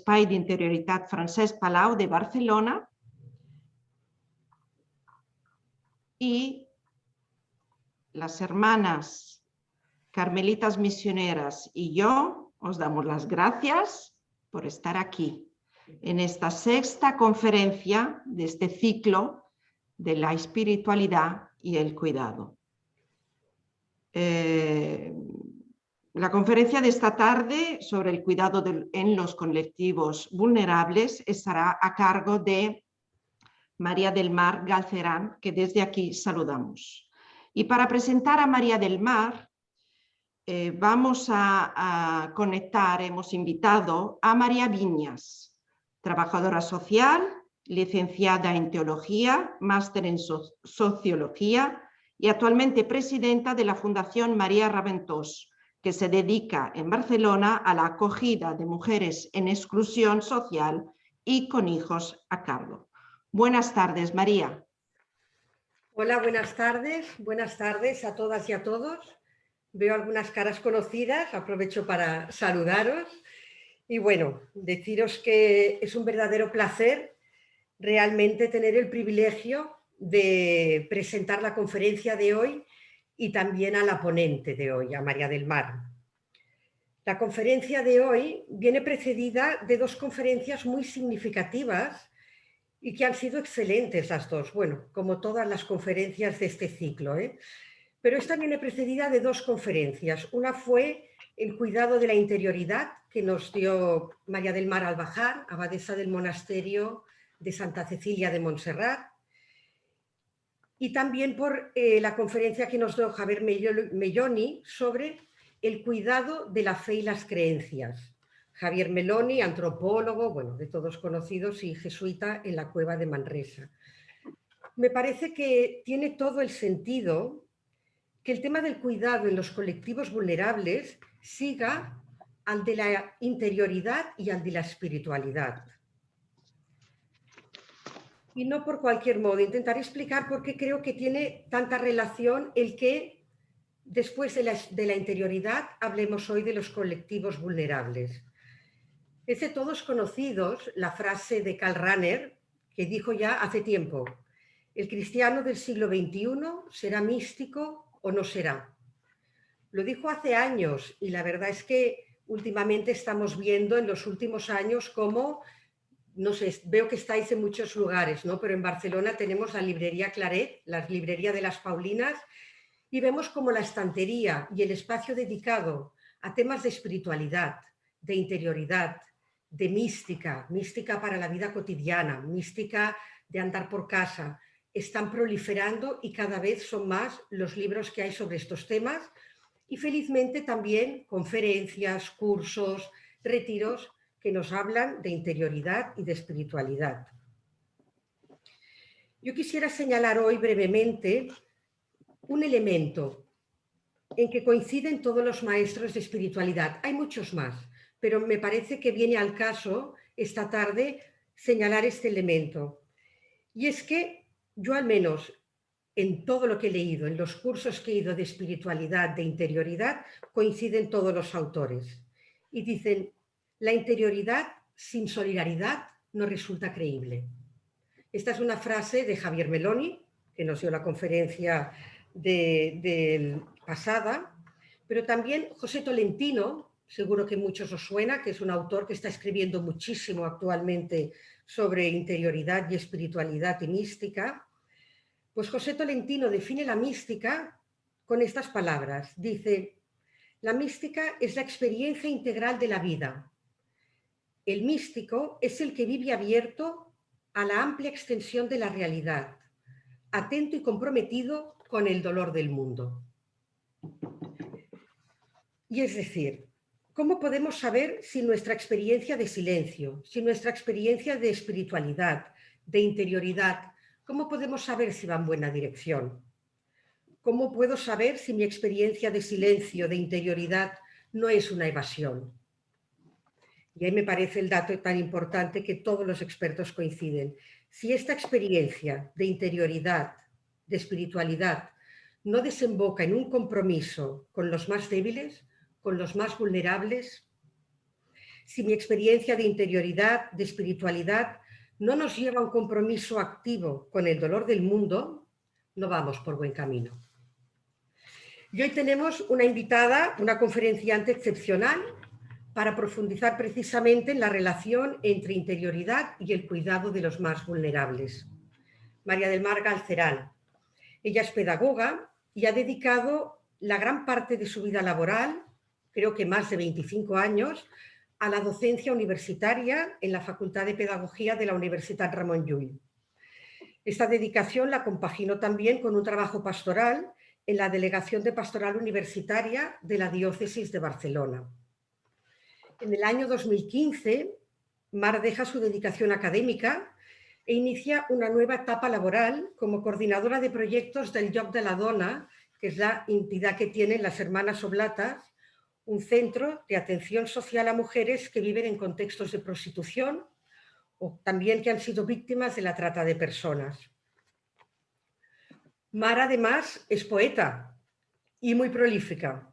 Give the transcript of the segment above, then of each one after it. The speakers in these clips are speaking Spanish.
l'Espai d'Interioritat Francesc Palau de Barcelona y las hermanas carmelitas misioneras y yo os damos las gracias por estar aquí en esta sexta conferencia de este ciclo de la espiritualidad y el cuidado. La conferencia de esta tarde sobre el cuidado en los colectivos vulnerables estará a cargo de María del Mar Galcerán, que desde aquí saludamos. Y para presentar a María del Mar, vamos a conectar, hemos invitado a María Viñas, trabajadora social, licenciada en Teología, máster en Sociología y actualmente presidenta de la Fundación María Raventós, que se dedica en Barcelona a la acogida de mujeres en exclusión social y con hijos a cargo. Buenas tardes, María. Hola, buenas tardes a todas y a todos. Veo algunas caras conocidas, aprovecho para saludaros. Y bueno, deciros que es un verdadero placer realmente tener el privilegio de presentar la conferencia de hoy y también a la ponente de hoy, a María del Mar. La conferencia de hoy viene precedida de dos conferencias muy significativas y que han sido excelentes las dos, bueno, como todas las conferencias de este ciclo, Pero esta viene precedida de dos conferencias. Una fue el cuidado de la interioridad que nos dio María del Mar Albaján, abadesa del monasterio de Santa Cecilia de Montserrat, y también por la conferencia que nos dio Javier Melloni sobre el cuidado de la fe y las creencias. Javier Melloni, antropólogo, bueno, de todos conocidos y jesuita en la cueva de Manresa. Me parece que tiene todo el sentido que el tema del cuidado en los colectivos vulnerables siga al de la interioridad y al de la espiritualidad. Y no por cualquier modo, intentaré explicar por qué creo que tiene tanta relación el que después de la interioridad hablemos hoy de los colectivos vulnerables. Es de todos conocidos la frase de Karl Rahner, que dijo ya hace tiempo: el cristiano del siglo XXI será místico o no será. Lo dijo hace años y la verdad es que últimamente estamos viendo en los últimos años cómo, no sé, veo que estáis en muchos lugares, ¿no? Pero en Barcelona tenemos la librería Claret, la librería de las Paulinas, y vemos como la estantería y el espacio dedicado a temas de espiritualidad, de interioridad, de mística, mística para la vida cotidiana, mística de andar por casa, están proliferando y cada vez son más los libros que hay sobre estos temas y felizmente también conferencias, cursos, retiros que nos hablan de interioridad y de espiritualidad. Yo quisiera señalar hoy brevemente un elemento en que coinciden todos los maestros de espiritualidad. Hay muchos más, pero me parece que viene al caso esta tarde señalar este elemento. Y es que yo al menos en todo lo que he leído, en los cursos que he ido de espiritualidad, de interioridad, coinciden todos los autores. Y dicen, la interioridad sin solidaridad no resulta creíble. Esta es una frase de Javier Melloni, que nos dio la conferencia pasada, pero también José Tolentino, seguro que muchos os suena, que es un autor que está escribiendo muchísimo actualmente sobre interioridad y espiritualidad y mística. Pues José Tolentino define la mística con estas palabras. Dice, la mística es la experiencia integral de la vida. El místico es el que vive abierto a la amplia extensión de la realidad, atento y comprometido con el dolor del mundo. Y es decir, ¿cómo podemos saber si nuestra experiencia de silencio, si nuestra experiencia de espiritualidad, de interioridad, cómo podemos saber si va en buena dirección? ¿Cómo puedo saber si mi experiencia de silencio, de interioridad, no es una evasión? Y ahí me parece el dato tan importante que todos los expertos coinciden. Si esta experiencia de interioridad, de espiritualidad, no desemboca en un compromiso con los más débiles, con los más vulnerables, si mi experiencia de interioridad, de espiritualidad, no nos lleva a un compromiso activo con el dolor del mundo, no vamos por buen camino. Y hoy tenemos una invitada, una conferenciante excepcional, para profundizar precisamente en la relación entre interioridad y el cuidado de los más vulnerables. María del Mar Galcerán. Ella es pedagoga y ha dedicado la gran parte de su vida laboral, creo que más de 25 años, a la docencia universitaria en la Facultad de Pedagogía de la Universidad Ramon Llull. Esta dedicación la compaginó también con un trabajo pastoral en la Delegación de Pastoral Universitaria de la Diócesis de Barcelona. En el año 2015, Mar deja su dedicación académica e inicia una nueva etapa laboral como coordinadora de proyectos del Lloc de la Dona, que es la entidad que tienen las Hermanas Oblatas, un centro de atención social a mujeres que viven en contextos de prostitución o también que han sido víctimas de la trata de personas. Mar, además, es poeta y muy prolífica.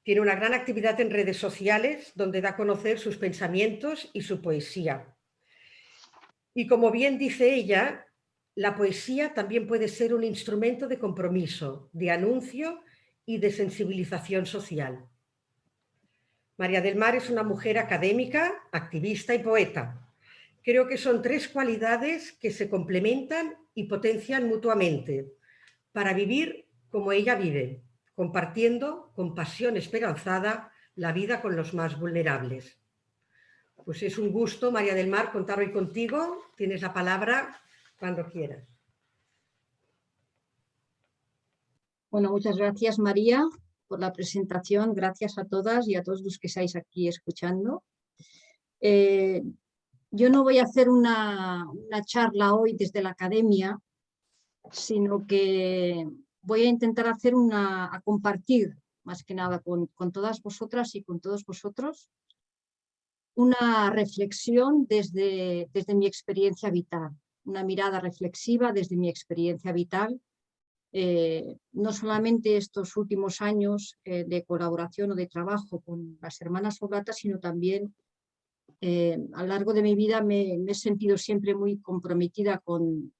Tiene una gran actividad en redes sociales donde da a conocer sus pensamientos y su poesía. Y como bien dice ella, la poesía también puede ser un instrumento de compromiso, de anuncio y de sensibilización social. María del Mar es una mujer académica, activista y poeta. Creo que son tres cualidades que se complementan y potencian mutuamente para vivir como ella vive, compartiendo con pasión esperanzada la vida con los más vulnerables. Pues es un gusto, María del Mar, contar hoy contigo. Tienes la palabra cuando quieras. Bueno, muchas gracias, María, por la presentación. Gracias a todas y a todos los que estáis aquí escuchando. Yo no voy a hacer una charla hoy desde la academia, sino que voy a intentar hacer a compartir, más que nada, con todas vosotras y con todos vosotros, una reflexión desde mi experiencia vital, una mirada reflexiva desde mi experiencia vital, no solamente estos últimos años de colaboración o de trabajo con las Hermanas Oblatas, sino también a lo largo de mi vida me he sentido siempre muy comprometida con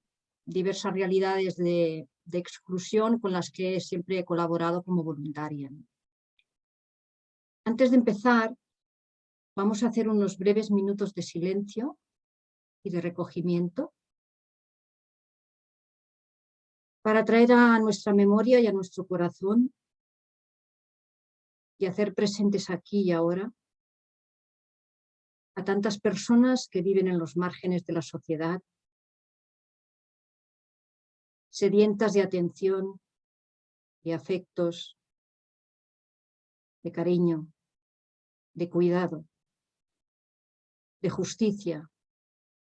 diversas realidades de exclusión con las que siempre he colaborado como voluntaria. Antes de empezar, vamos a hacer unos breves minutos de silencio y de recogimiento para traer a nuestra memoria y a nuestro corazón y hacer presentes aquí y ahora a tantas personas que viven en los márgenes de la sociedad, sedientas de atención, de afectos, de cariño, de cuidado, de justicia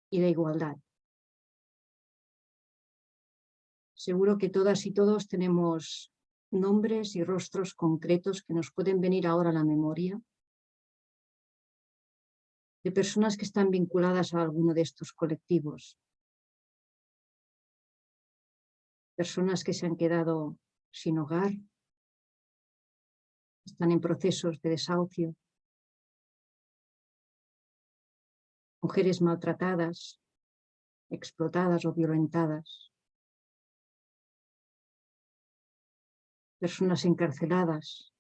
y de igualdad. Seguro que todas y todos tenemos nombres y rostros concretos que nos pueden venir ahora a la memoria, de personas que están vinculadas a alguno de estos colectivos, personas que se han quedado sin hogar, están en procesos de desahucio, mujeres maltratadas, explotadas o violentadas, personas encarceladas,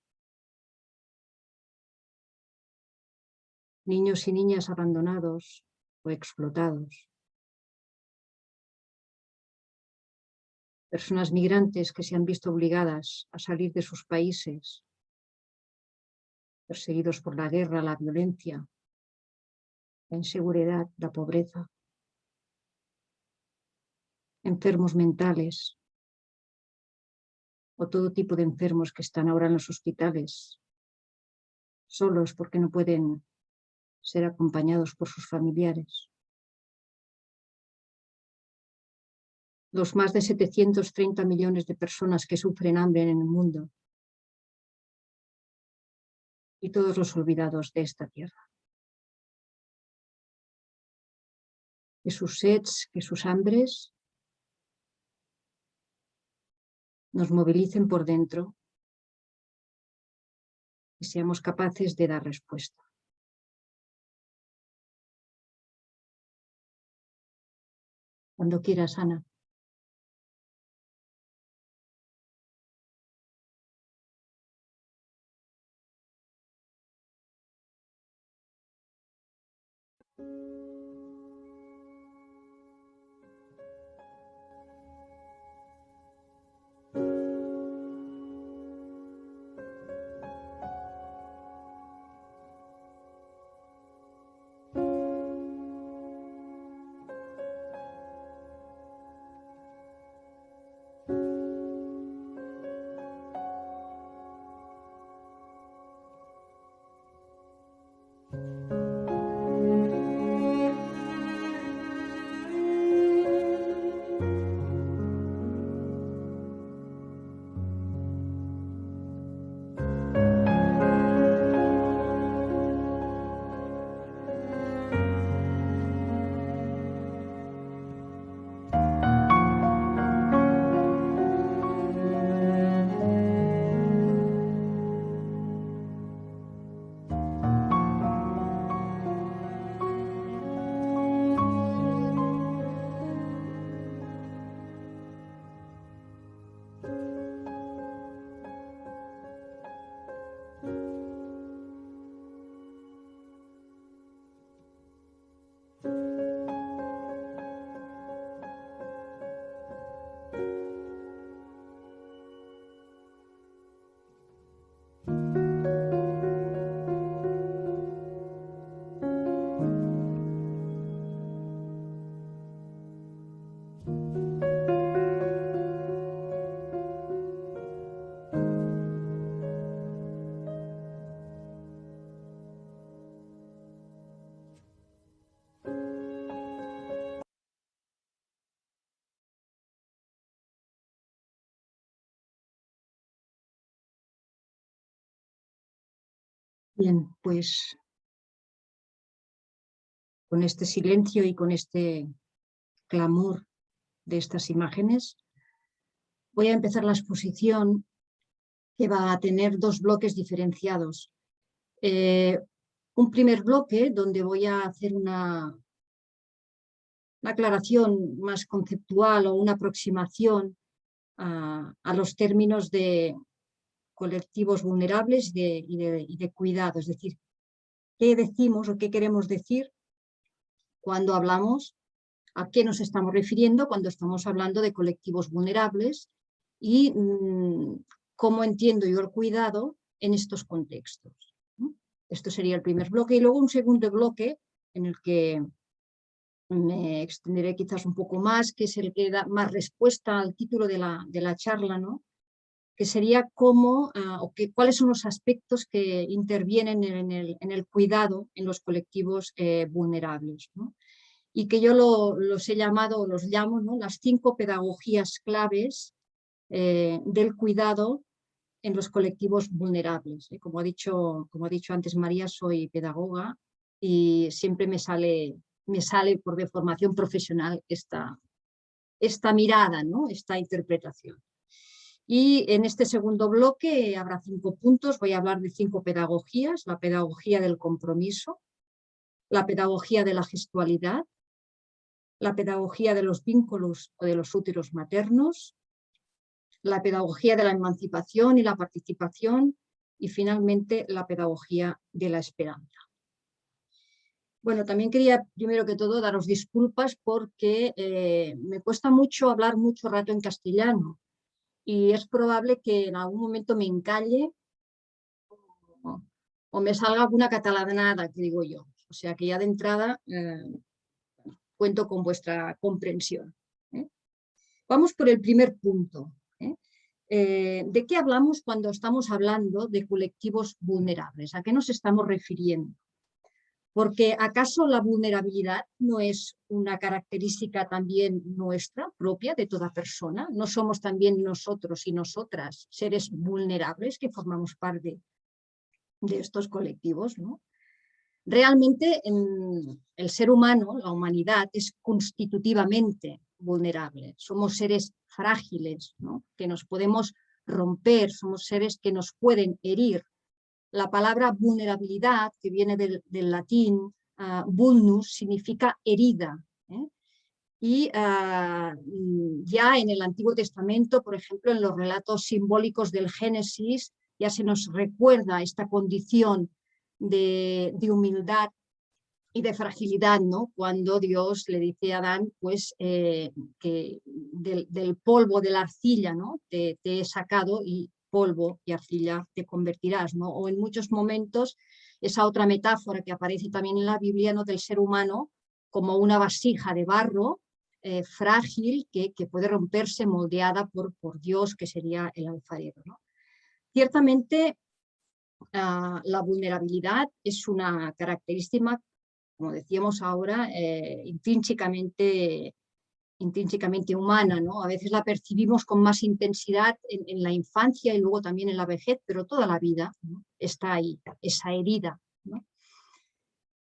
niños y niñas abandonados o explotados, personas migrantes que se han visto obligadas a salir de sus países, perseguidos por la guerra, la violencia, la inseguridad, la pobreza, enfermos mentales o todo tipo de enfermos que están ahora en los hospitales, solos porque no pueden ser acompañados por sus familiares. Los más de 730 millones de personas que sufren hambre en el mundo y todos los olvidados de esta tierra. Que sus seds, que sus hambres nos movilicen por dentro y seamos capaces de dar respuesta. Cuando quieras, Ana. Bien, pues con este silencio y con este clamor de estas imágenes, voy a empezar la exposición, que va a tener dos bloques diferenciados. Un primer bloque donde voy a hacer una aclaración más conceptual o una aproximación a los términos de colectivos vulnerables y de cuidado, es decir, qué decimos o qué queremos decir cuando hablamos, a qué nos estamos refiriendo cuando estamos hablando de colectivos vulnerables y cómo entiendo yo el cuidado en estos contextos, ¿no? Esto sería el primer bloque, y luego un segundo bloque en el que me extenderé quizás un poco más, que es el que da más respuesta al título de la charla, ¿no? Que sería cómo, cuáles son los aspectos que intervienen en el cuidado en los colectivos vulnerables, ¿no? Y que yo los he llamado, los llamo, ¿no?, las 5 pedagogías claves del cuidado en los colectivos vulnerables. Como ha dicho antes María, soy pedagoga y siempre me sale por de formación profesional esta mirada, ¿no?, esta interpretación. Y en este segundo bloque habrá 5 puntos, voy a hablar de 5 pedagogías: la pedagogía del compromiso, la pedagogía de la gestualidad, la pedagogía de los vínculos o de los úteros maternos, la pedagogía de la emancipación y la participación, y finalmente la pedagogía de la esperanza. Bueno, también quería primero que todo daros disculpas porque me cuesta mucho hablar mucho rato en castellano y es probable que en algún momento me encalle o me salga alguna catalanada, que digo yo. O sea que ya de entrada cuento con vuestra comprensión. Vamos por el primer punto. ¿De qué hablamos cuando estamos hablando de colectivos vulnerables? ¿A qué nos estamos refiriendo? Porque ¿acaso la vulnerabilidad no es una característica también nuestra, propia de toda persona? ¿No somos también nosotros y nosotras seres vulnerables que formamos parte de estos colectivos, ¿no? Realmente el ser humano, la humanidad, es constitutivamente vulnerable. Somos seres frágiles, ¿no?, que nos podemos romper, somos seres que nos pueden herir. La palabra vulnerabilidad, que viene del latín, vulnus, significa herida, Y ya en el Antiguo Testamento, por ejemplo, en los relatos simbólicos del Génesis, ya se nos recuerda esta condición de humildad y de fragilidad, ¿no? Cuando Dios le dice a Adán, pues, que del polvo de la arcilla, ¿no? Te he sacado y polvo y arcilla te convertirás, ¿no? O en muchos momentos esa otra metáfora que aparece también en la Biblia, ¿no? Del ser humano como una vasija de barro frágil que puede romperse, moldeada por Dios, que sería el alfarero, ¿no? Ciertamente la vulnerabilidad es una característica, como decíamos ahora, intrínsecamente humana, ¿no? A veces la percibimos con más intensidad en la infancia y luego también en la vejez, pero toda la vida, ¿no? Está ahí, esa herida, ¿no?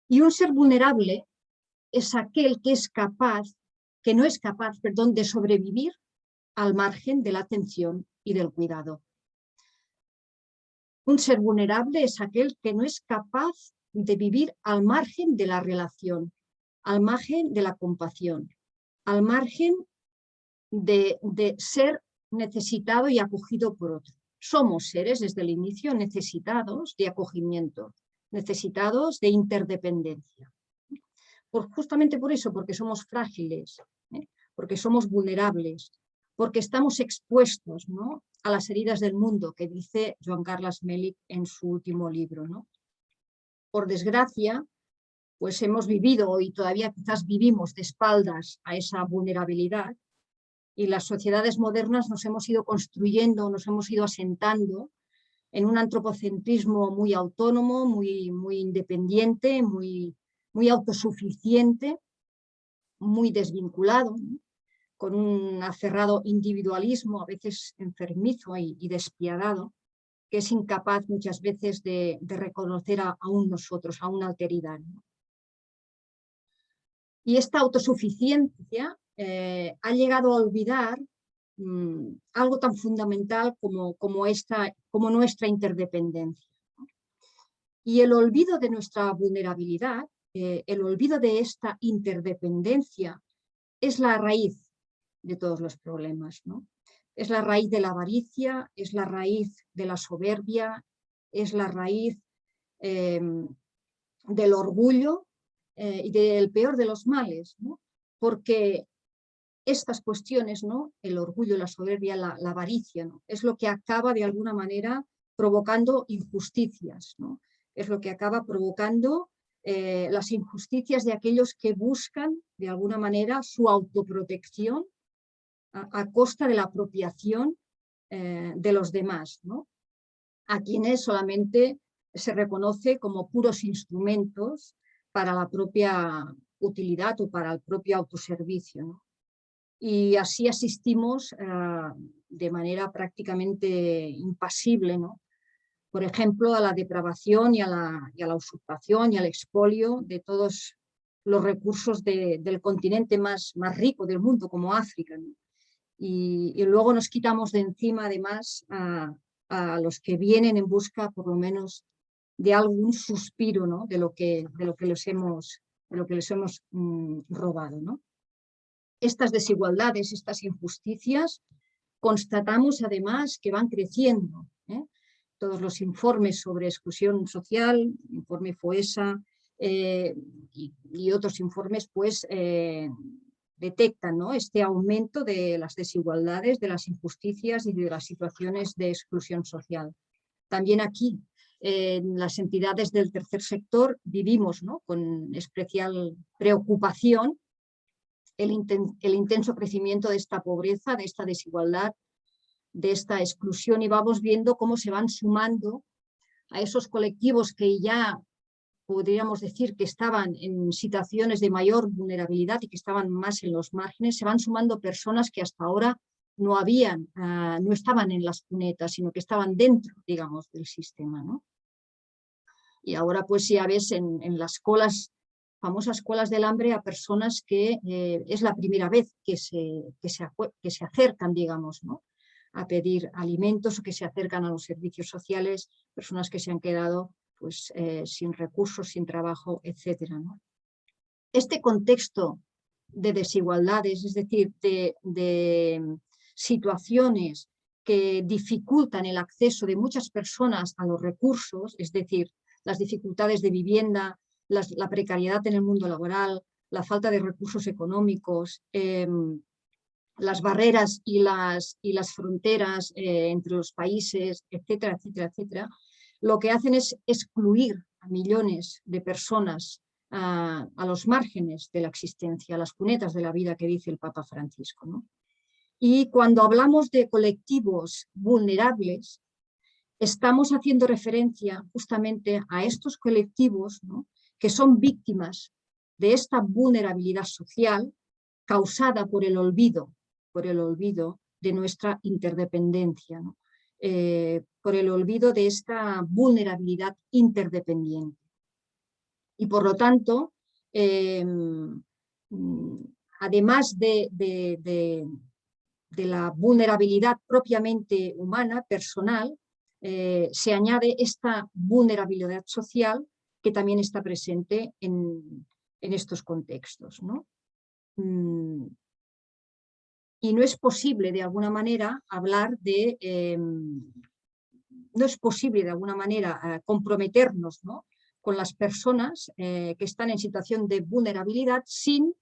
Y un ser vulnerable es aquel que no es capaz, de sobrevivir al margen de la atención y del cuidado. Un ser vulnerable es aquel que no es capaz de vivir al margen de la relación, al margen de la compasión, al margen de ser necesitado y acogido por otro. Somos seres desde el inicio necesitados de acogimiento, necesitados de interdependencia. Justamente por eso, porque somos frágiles, porque somos vulnerables, porque estamos expuestos, ¿no? A las heridas del mundo, que dice Joan Carles Melick en su último libro, ¿no? Por desgracia, pues hemos vivido y todavía quizás vivimos de espaldas a esa vulnerabilidad, y las sociedades modernas nos hemos ido construyendo, nos hemos ido asentando en un antropocentrismo muy autónomo, muy independiente, muy autosuficiente, muy desvinculado, ¿no? Con un aferrado individualismo, a veces enfermizo y despiadado, que es incapaz muchas veces de reconocer a un nosotros, a una alteridad, ¿no? Y esta autosuficiencia ha llegado a olvidar algo tan fundamental como nuestra interdependencia, ¿no? Y el olvido de nuestra vulnerabilidad, el olvido de esta interdependencia, es la raíz de todos los problemas, ¿no? Es la raíz de la avaricia, es la raíz de la soberbia, es la raíz del orgullo y del peor de los males, ¿no? Porque estas cuestiones, ¿no? El orgullo, la soberbia, la avaricia, ¿no? Es lo que acaba de alguna manera provocando injusticias, ¿no? Es lo que acaba provocando las injusticias de aquellos que buscan de alguna manera su autoprotección a costa de la apropiación de los demás, ¿no? A quienes solamente se reconoce como puros instrumentos para la propia utilidad o para el propio autoservicio, ¿no? Y así asistimos de manera prácticamente impasible, ¿no? Por ejemplo, a la depravación y a la usurpación y al expolio de todos los recursos del continente más rico del mundo, como África, ¿no? Y luego nos quitamos de encima, además, a los que vienen en busca, por lo menos, de algún suspiro, ¿no? de lo que les hemos robado, ¿no? Estas desigualdades, estas injusticias, constatamos además que van creciendo, ¿eh? Todos los informes sobre exclusión social, informe FOESA y otros informes, pues detectan, ¿no? Este aumento de las desigualdades, de las injusticias y de las situaciones de exclusión social. También aquí, en las entidades del tercer sector, vivimos, ¿no? Con especial preocupación el intenso crecimiento de esta pobreza, de esta desigualdad, de esta exclusión, y vamos viendo cómo se van sumando a esos colectivos que ya podríamos decir que estaban en situaciones de mayor vulnerabilidad y que estaban más en los márgenes, se van sumando personas que hasta ahora no estaban en las cunetas, sino que estaban dentro, digamos, del sistema, ¿no? Y ahora pues ya ves en las famosas colas del hambre a personas que es la primera vez que se acercan, digamos, ¿no? A pedir alimentos o que se acercan a los servicios sociales, personas que se han quedado pues, sin recursos, sin trabajo, etcétera, ¿no? Este contexto de desigualdades, es decir, de situaciones que dificultan el acceso de muchas personas a los recursos, es decir, las dificultades de vivienda, la precariedad en el mundo laboral, la falta de recursos económicos, las barreras y las fronteras entre los países, etcétera, etcétera, etcétera, lo que hacen es excluir a millones de personas a los márgenes de la existencia, a las cunetas de la vida que dice el Papa Francisco, ¿no? Y cuando hablamos de colectivos vulnerables, estamos haciendo referencia justamente a estos colectivos, ¿no?, que son víctimas de esta vulnerabilidad social causada por el olvido de nuestra interdependencia, ¿no? Por el olvido de esta vulnerabilidad interdependiente. Y por lo tanto, además de la vulnerabilidad propiamente humana, personal, se añade esta vulnerabilidad social que también está presente en estos contextos, ¿no? Y no es posible de alguna manera hablar de, no es posible de alguna manera comprometernos, ¿no?, con las personas que están en situación de vulnerabilidad sin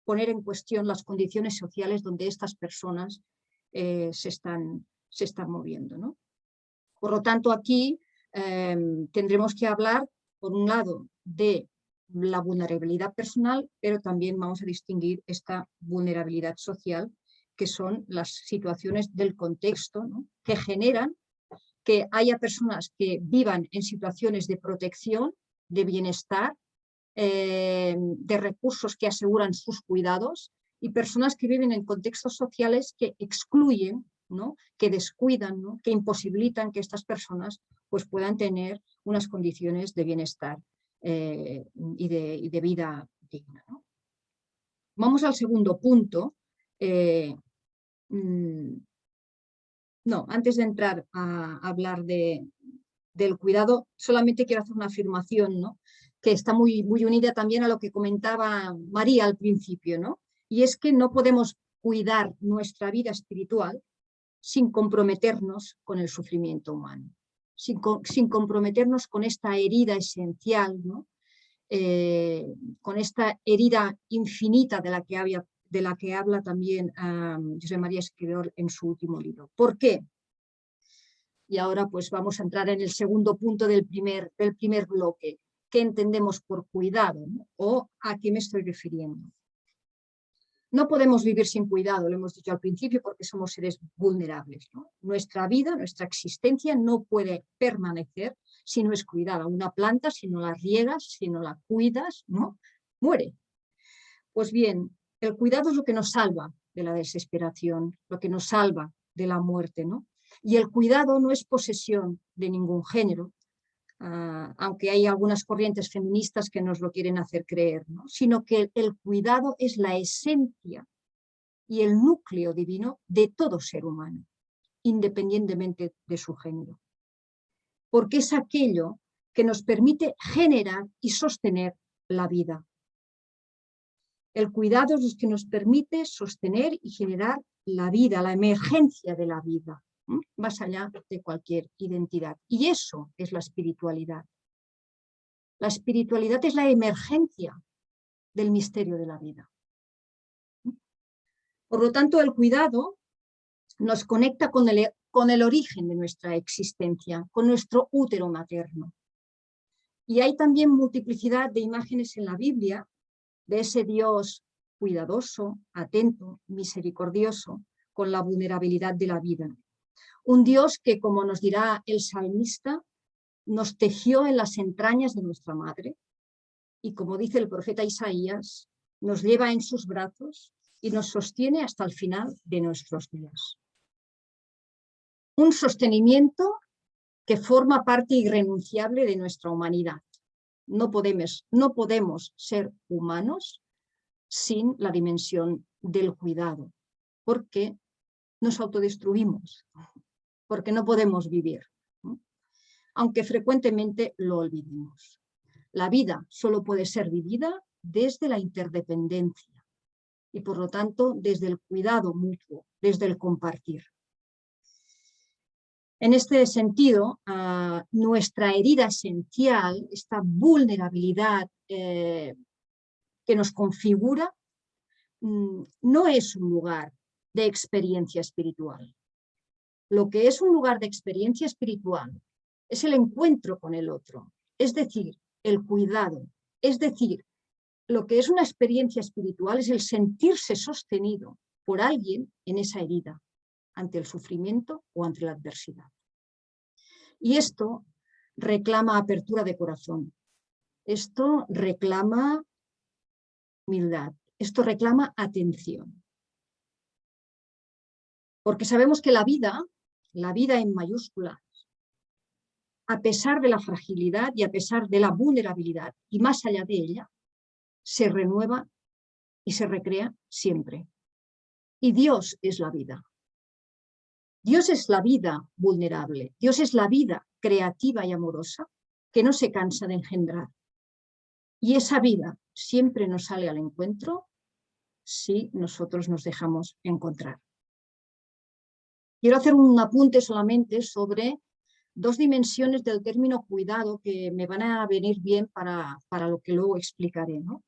poner en cuestión las condiciones sociales donde estas personas se están moviendo, ¿no? Por lo tanto, aquí tendremos que hablar, por un lado, de la vulnerabilidad personal, pero también vamos a distinguir esta vulnerabilidad social, que son las situaciones del contexto, ¿no?, que generan que haya personas que vivan en situaciones de protección, de bienestar, de recursos que aseguran sus cuidados, y personas que viven en contextos sociales que excluyen, ¿no?, que descuidan, ¿no?, que imposibilitan que estas personas pues, puedan tener unas condiciones de bienestar y de vida digna, ¿no? Vamos al segundo punto. No, antes de entrar a hablar del cuidado, solamente quiero hacer una afirmación, ¿no?, que está muy unida también a lo que comentaba María al principio, ¿no? Y es que no podemos cuidar nuestra vida espiritual sin comprometernos con el sufrimiento humano, sin comprometernos con esta herida esencial, ¿no?, con esta herida infinita de la que habla también José María Esquirol en su último libro. ¿Por qué? Y ahora pues vamos a entrar en el segundo punto del primer bloque. ¿Qué entendemos por cuidado, ¿no?, o a qué me estoy refiriendo? No podemos vivir sin cuidado, lo hemos dicho al principio, porque somos seres vulnerables, ¿no? Nuestra vida, nuestra existencia no puede permanecer si no es cuidada. Una planta, si no la riegas, si no la cuidas, ¿no?, muere. Pues bien, el cuidado es lo que nos salva de la desesperación, lo que nos salva de la muerte, ¿no? Y el cuidado no es posesión de ningún género, aunque hay algunas corrientes feministas que nos lo quieren hacer creer, ¿no?, sino que el cuidado es la esencia y el núcleo divino de todo ser humano, independientemente de su género. Porque es aquello que nos permite generar y sostener la vida. El cuidado es lo que nos permite sostener y generar la vida, la emergencia de la vida, más allá de cualquier identidad. Y eso es la espiritualidad. La espiritualidad es la emergencia del misterio de la vida. Por lo tanto, el cuidado nos conecta con el origen de nuestra existencia, con nuestro útero materno. Y hay también multiplicidad de imágenes en la Biblia de ese Dios cuidadoso, atento, misericordioso, con la vulnerabilidad de la vida. Un Dios que, como nos dirá el salmista, nos tejió en las entrañas de nuestra madre y, como dice el profeta Isaías, nos lleva en sus brazos y nos sostiene hasta el final de nuestros días. Un sostenimiento que forma parte irrenunciable de nuestra humanidad. No podemos ser humanos sin la dimensión del cuidado, porque nos autodestruimos, porque no podemos vivir, ¿no?, aunque frecuentemente lo olvidemos. La vida solo puede ser vivida desde la interdependencia, y por lo tanto desde el cuidado mutuo, desde el compartir. En este sentido, nuestra herida esencial, esta vulnerabilidad que nos configura, no es un lugar de experiencia espiritual. Lo que es un lugar de experiencia espiritual es el encuentro con el otro, es decir, el cuidado, es decir, lo que es una experiencia espiritual es el sentirse sostenido por alguien en esa herida, ante el sufrimiento o ante la adversidad. Y esto reclama apertura de corazón, esto reclama humildad, esto reclama atención. Porque sabemos que la vida en mayúsculas, a pesar de la fragilidad y a pesar de la vulnerabilidad, y más allá de ella, se renueva y se recrea siempre. Y Dios es la vida. Dios es la vida vulnerable, Dios es la vida creativa y amorosa que no se cansa de engendrar. Y esa vida siempre nos sale al encuentro si nosotros nos dejamos encontrar. Quiero hacer un apunte solamente sobre dos dimensiones del término cuidado que me van a venir bien para lo que luego explicaré, ¿no?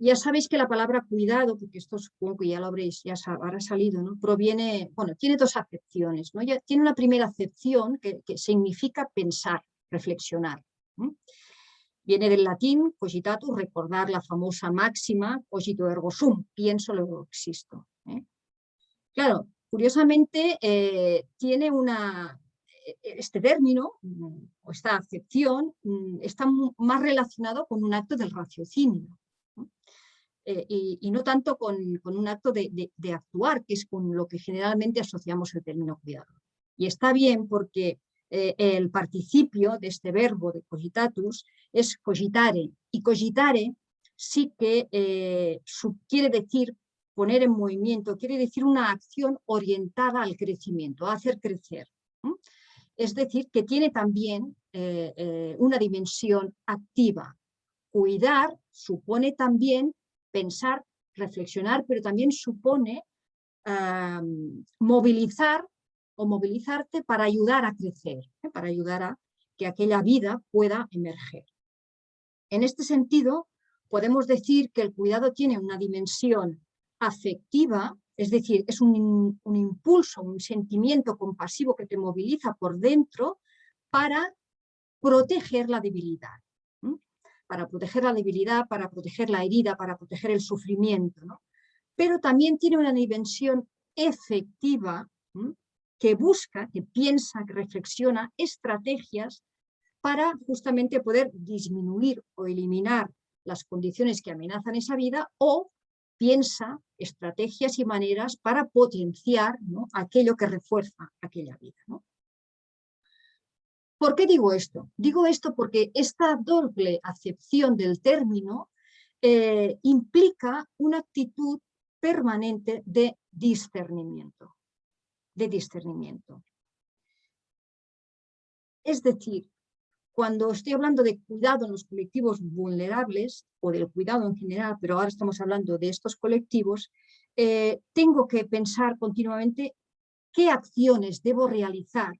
Ya sabéis que la palabra cuidado, porque esto supongo que ya lo habréis, ya habrá salido, ¿no? Proviene, bueno, tiene dos acepciones, ¿no? Ya tiene una primera acepción que significa pensar, reflexionar, ¿no? Viene del latín cogitatus, recordar la famosa máxima cogito ergo sum, pienso luego existo, ¿eh? Claro, curiosamente tiene este término o esta acepción está más relacionado con un acto del raciocinio, ¿no? Y no tanto con un acto de actuar, que es con lo que generalmente asociamos el término cuidado. Y está bien porque el participio de este verbo de cogitatus es cogitare, y cogitare sí que quiere decir poner en movimiento, quiere decir una acción orientada al crecimiento, a hacer crecer. Es decir, que tiene también una dimensión activa. Cuidar supone también pensar, reflexionar, pero también supone movilizar o movilizarte para ayudar a crecer, para ayudar a que aquella vida pueda emerger. En este sentido, podemos decir que el cuidado tiene una dimensión afectiva, es decir, es un impulso, un sentimiento compasivo que te moviliza por dentro para proteger la debilidad. Para proteger la debilidad, para proteger la herida, para proteger el sufrimiento, ¿no? Pero también tiene una dimensión efectiva, ¿no? Que busca, que piensa, que reflexiona estrategias para justamente poder disminuir o eliminar las condiciones que amenazan esa vida, o piensa estrategias y maneras para potenciar, ¿no? Aquello que refuerza aquella vida, ¿no? ¿Por qué digo esto? Digo esto porque esta doble acepción del término implica una actitud permanente de discernimiento. Es decir, cuando estoy hablando de cuidado en los colectivos vulnerables, o del cuidado en general, pero ahora estamos hablando de estos colectivos, tengo que pensar continuamente qué acciones debo realizar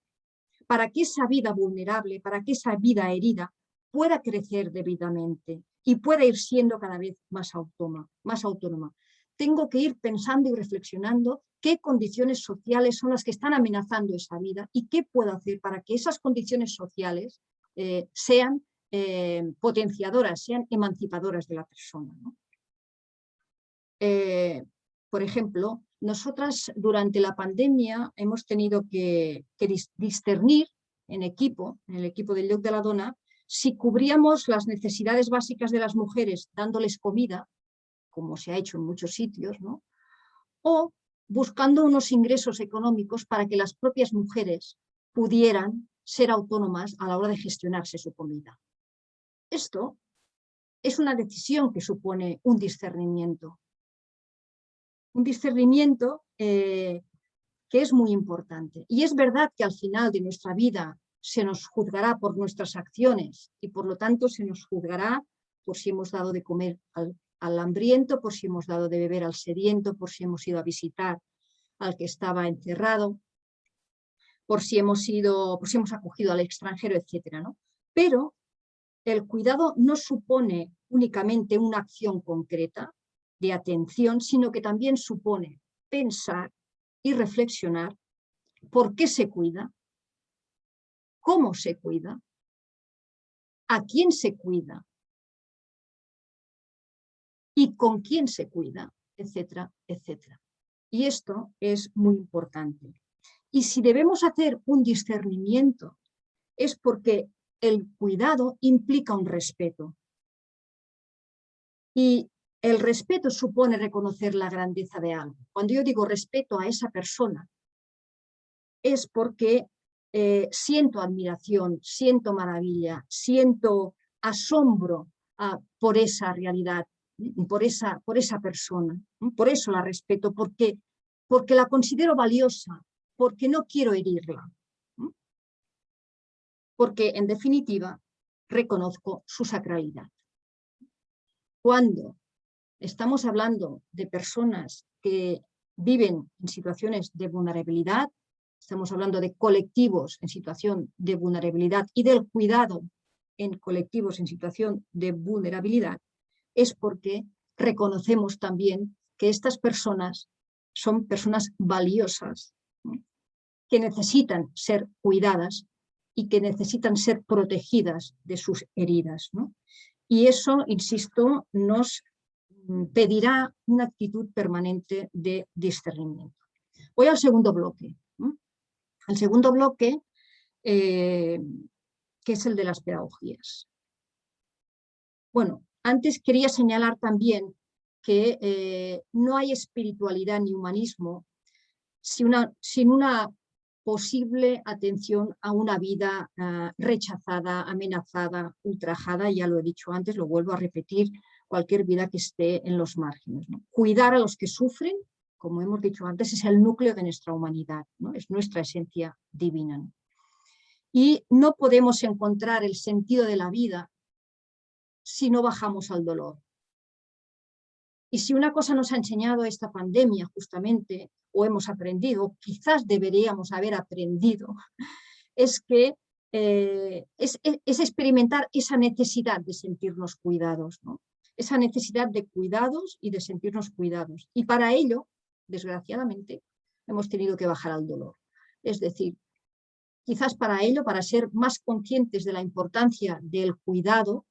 para que esa vida vulnerable, para que esa vida herida pueda crecer debidamente y pueda ir siendo cada vez más autónoma. Tengo que ir pensando y reflexionando qué condiciones sociales son las que están amenazando esa vida y qué puedo hacer para que esas condiciones sociales sean potenciadoras, sean emancipadoras de la persona, ¿no? Por ejemplo, nosotras durante la pandemia hemos tenido que discernir en el equipo del Lloc de la Dona, si cubríamos las necesidades básicas de las mujeres dándoles comida, como se ha hecho en muchos sitios, ¿no? O buscando unos ingresos económicos para que las propias mujeres pudieran ser autónomas a la hora de gestionarse su comida. Esto es una decisión que supone un discernimiento. Un discernimiento que es muy importante. Y es verdad que al final de nuestra vida se nos juzgará por nuestras acciones y por lo tanto se nos juzgará por si hemos dado de comer al hambriento, por si hemos dado de beber al sediento, por si hemos ido a visitar al que estaba encerrado, por si hemos acogido al extranjero, etcétera, ¿no? Pero el cuidado no supone únicamente una acción concreta de atención, sino que también supone pensar y reflexionar por qué se cuida, cómo se cuida, a quién se cuida y con quién se cuida, etcétera, etcétera. Y esto es muy importante. Y si debemos hacer un discernimiento, es porque el cuidado implica un respeto. Y el respeto supone reconocer la grandeza de algo. Cuando yo digo respeto a esa persona, es porque siento admiración, siento maravilla, siento asombro por esa realidad, por esa persona. Por eso la respeto, porque la considero valiosa, porque no quiero herirla. Porque, en definitiva, reconozco su sacralidad. Cuando estamos hablando de personas que viven en situaciones de vulnerabilidad, estamos hablando de colectivos en situación de vulnerabilidad y del cuidado en colectivos en situación de vulnerabilidad, es porque reconocemos también que estas personas son personas valiosas, ¿no?, que necesitan ser cuidadas y que necesitan ser protegidas de sus heridas, ¿no? Y eso, insisto, nos pedirá una actitud permanente de discernimiento. Voy al segundo bloque. El segundo bloque, que es el de las pedagogías. Bueno, antes quería señalar también que no hay espiritualidad ni humanismo sin una posible atención a una vida rechazada, amenazada, ultrajada. Ya lo he dicho antes, lo vuelvo a repetir, cualquier vida que esté en los márgenes, ¿no? Cuidar a los que sufren, como hemos dicho antes, es el núcleo de nuestra humanidad, ¿no? Es nuestra esencia divina, ¿no? Y no podemos encontrar el sentido de la vida si no bajamos al dolor. Y si una cosa nos ha enseñado esta pandemia, justamente, o hemos aprendido, quizás deberíamos haber aprendido, es que es experimentar esa necesidad de sentirnos cuidados, ¿no? Esa necesidad de cuidados y de sentirnos cuidados. Y para ello, desgraciadamente, hemos tenido que bajar al dolor. Es decir, quizás para ello, para ser más conscientes de la importancia del cuidado,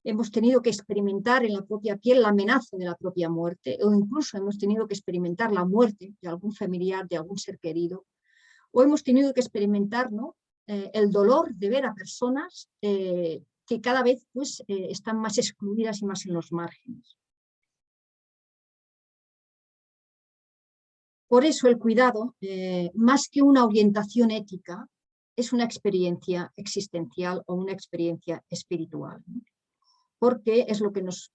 hemos tenido que experimentar en la propia piel la amenaza de la propia muerte, o incluso hemos tenido que experimentar la muerte de algún familiar, de algún ser querido, o hemos tenido que experimentar, ¿no?, el dolor de ver a personas que cada vez pues, están más excluidas y más en los márgenes. Por eso el cuidado, más que una orientación ética, es una experiencia existencial o una experiencia espiritual, ¿no? Porque es lo que nos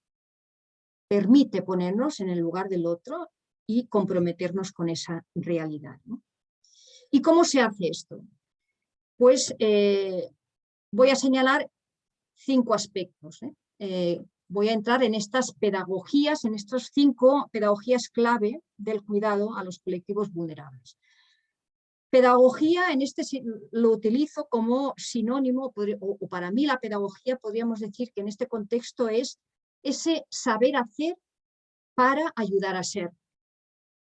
permite ponernos en el lugar del otro y comprometernos con esa realidad, ¿no? ¿Y cómo se hace esto? Pues voy a señalar 5 aspectos. Voy a entrar en estas pedagogías, en estas 5 pedagogías clave del cuidado a los colectivos vulnerables. Pedagogía, lo utilizo como sinónimo, o para mí la pedagogía podríamos decir que en este contexto es ese saber hacer para ayudar a ser.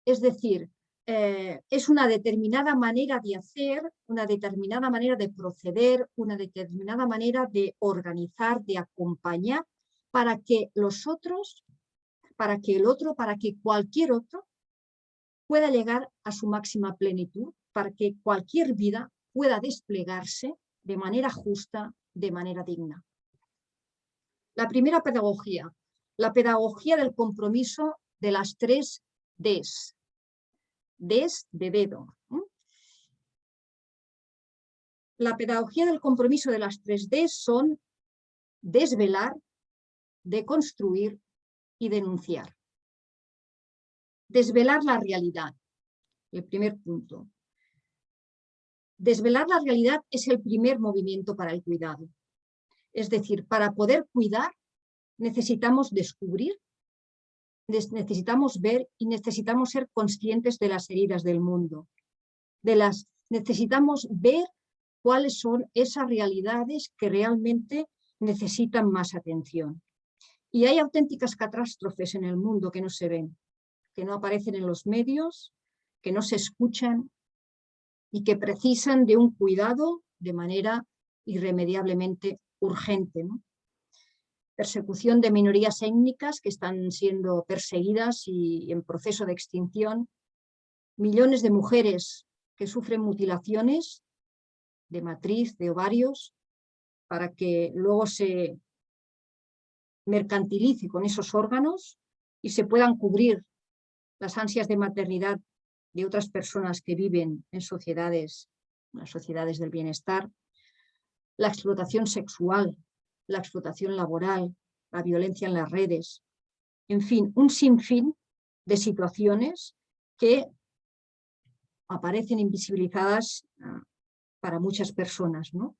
Es decir, es una determinada manera de hacer, una determinada manera de proceder, una determinada manera de organizar, de acompañar, para que los otros, para que el otro, para que cualquier otro pueda llegar a su máxima plenitud, para que cualquier vida pueda desplegarse de manera justa, de manera digna. La primera pedagogía, la pedagogía del compromiso de las 3 Ds. Ds de dedo. La pedagogía del compromiso de las 3 Ds son desvelar, deconstruir y denunciar. Desvelar la realidad, el primer punto. Desvelar la realidad es el primer movimiento para el cuidado. Es decir, para poder cuidar necesitamos descubrir necesitamos ver y necesitamos ser conscientes de las heridas del mundo. Necesitamos ver cuáles son esas realidades que realmente necesitan más atención. Y hay auténticas catástrofes en el mundo que no se ven, que no aparecen en los medios, que no se escuchan y que precisan de un cuidado de manera irremediablemente urgente, ¿no? Persecución de minorías étnicas que están siendo perseguidas y en proceso de extinción, millones de mujeres que sufren mutilaciones de matriz, de ovarios, para que luego se mercantilice con esos órganos y se puedan cubrir las ansias de maternidad de otras personas que viven en sociedades, las sociedades del bienestar, la explotación sexual, la explotación laboral, la violencia en las redes, en fin, un sinfín de situaciones que aparecen invisibilizadas para muchas personas, ¿no?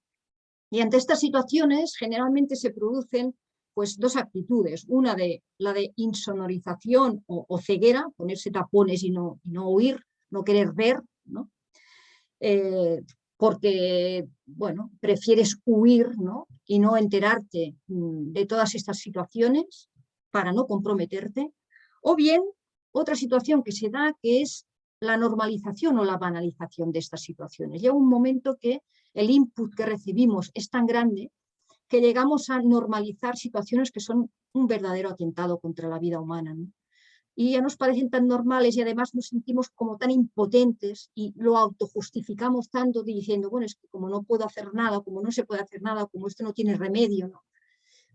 Y ante estas situaciones generalmente se producen pues dos actitudes, una de la de insonorización o ceguera, ponerse tapones y no oír, no querer ver, ¿no? Porque, bueno, prefieres huir, ¿no? Y no enterarte de todas estas situaciones para no comprometerte, o bien otra situación que se da que es la normalización o la banalización de estas situaciones. Llega un momento que el input que recibimos es tan grande que llegamos a normalizar situaciones que son un verdadero atentado contra la vida humana, ¿no? Y ya nos parecen tan normales y además nos sentimos como tan impotentes y lo autojustificamos tanto diciendo, bueno, es que como no puedo hacer nada, como no se puede hacer nada, como esto no tiene remedio, ¿no?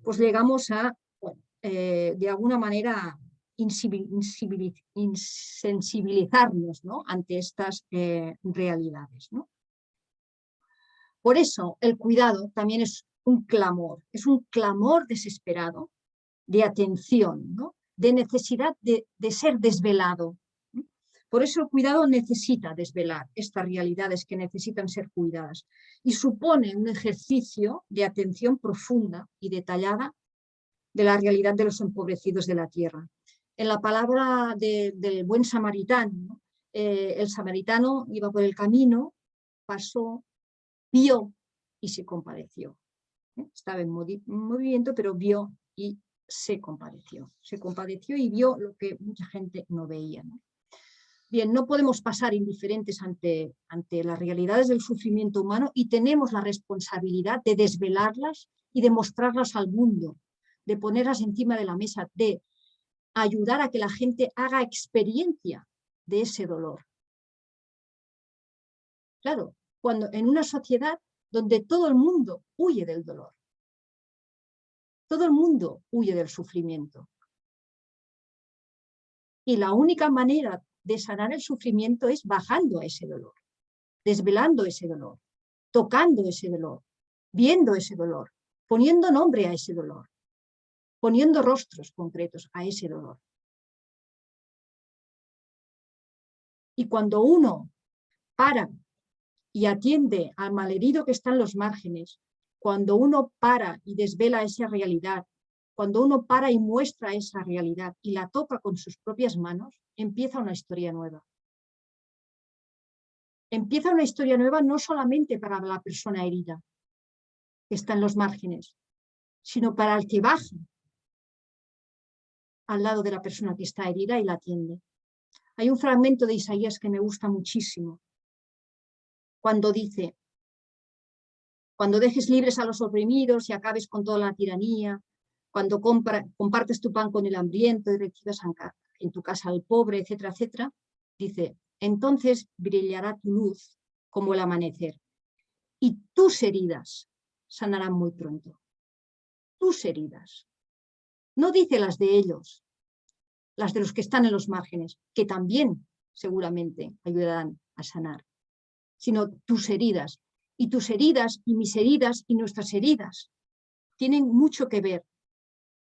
Pues llegamos a, bueno, de alguna manera, insensibilizarnos, ¿no? Ante estas realidades, ¿no? Por eso el cuidado también es un clamor desesperado de atención, ¿no? De necesidad de ser desvelado. Por eso el cuidado necesita desvelar estas realidades que necesitan ser cuidadas y supone un ejercicio de atención profunda y detallada de la realidad de los empobrecidos de la tierra. En la palabra del buen samaritano, ¿no? El samaritano iba por el camino, pasó, vio y se compadeció. Estaba en movimiento, pero vio y se compadeció. Se compadeció y vio lo que mucha gente no veía, ¿no? Bien, no podemos pasar indiferentes ante las realidades del sufrimiento humano y tenemos la responsabilidad de desvelarlas y de mostrarlas al mundo, de ponerlas encima de la mesa, de ayudar a que la gente haga experiencia de ese dolor. Claro, cuando en una sociedad donde todo el mundo huye del dolor, todo el mundo huye del sufrimiento. Y la única manera de sanar el sufrimiento es bajando a ese dolor, desvelando ese dolor, tocando ese dolor, viendo ese dolor, poniendo nombre a ese dolor, poniendo rostros concretos a ese dolor. Y cuando uno para y atiende al malherido que está en los márgenes, cuando uno para y desvela esa realidad, cuando uno para y muestra esa realidad y la toca con sus propias manos, empieza una historia nueva. Empieza una historia nueva no solamente para la persona herida que está en los márgenes, sino para el que baja al lado de la persona que está herida y la atiende. Hay un fragmento de Isaías que me gusta muchísimo, cuando dice: cuando dejes libres a los oprimidos y acabes con toda la tiranía, cuando compartes tu pan con el hambriento y recibas en tu casa al pobre, etcétera, etcétera, dice: entonces brillará tu luz como el amanecer y tus heridas sanarán muy pronto. Tus heridas. No dice las de ellos, las de los que están en los márgenes, que también seguramente ayudarán a sanar, sino tus heridas. Y tus heridas y mis heridas y nuestras heridas tienen mucho que ver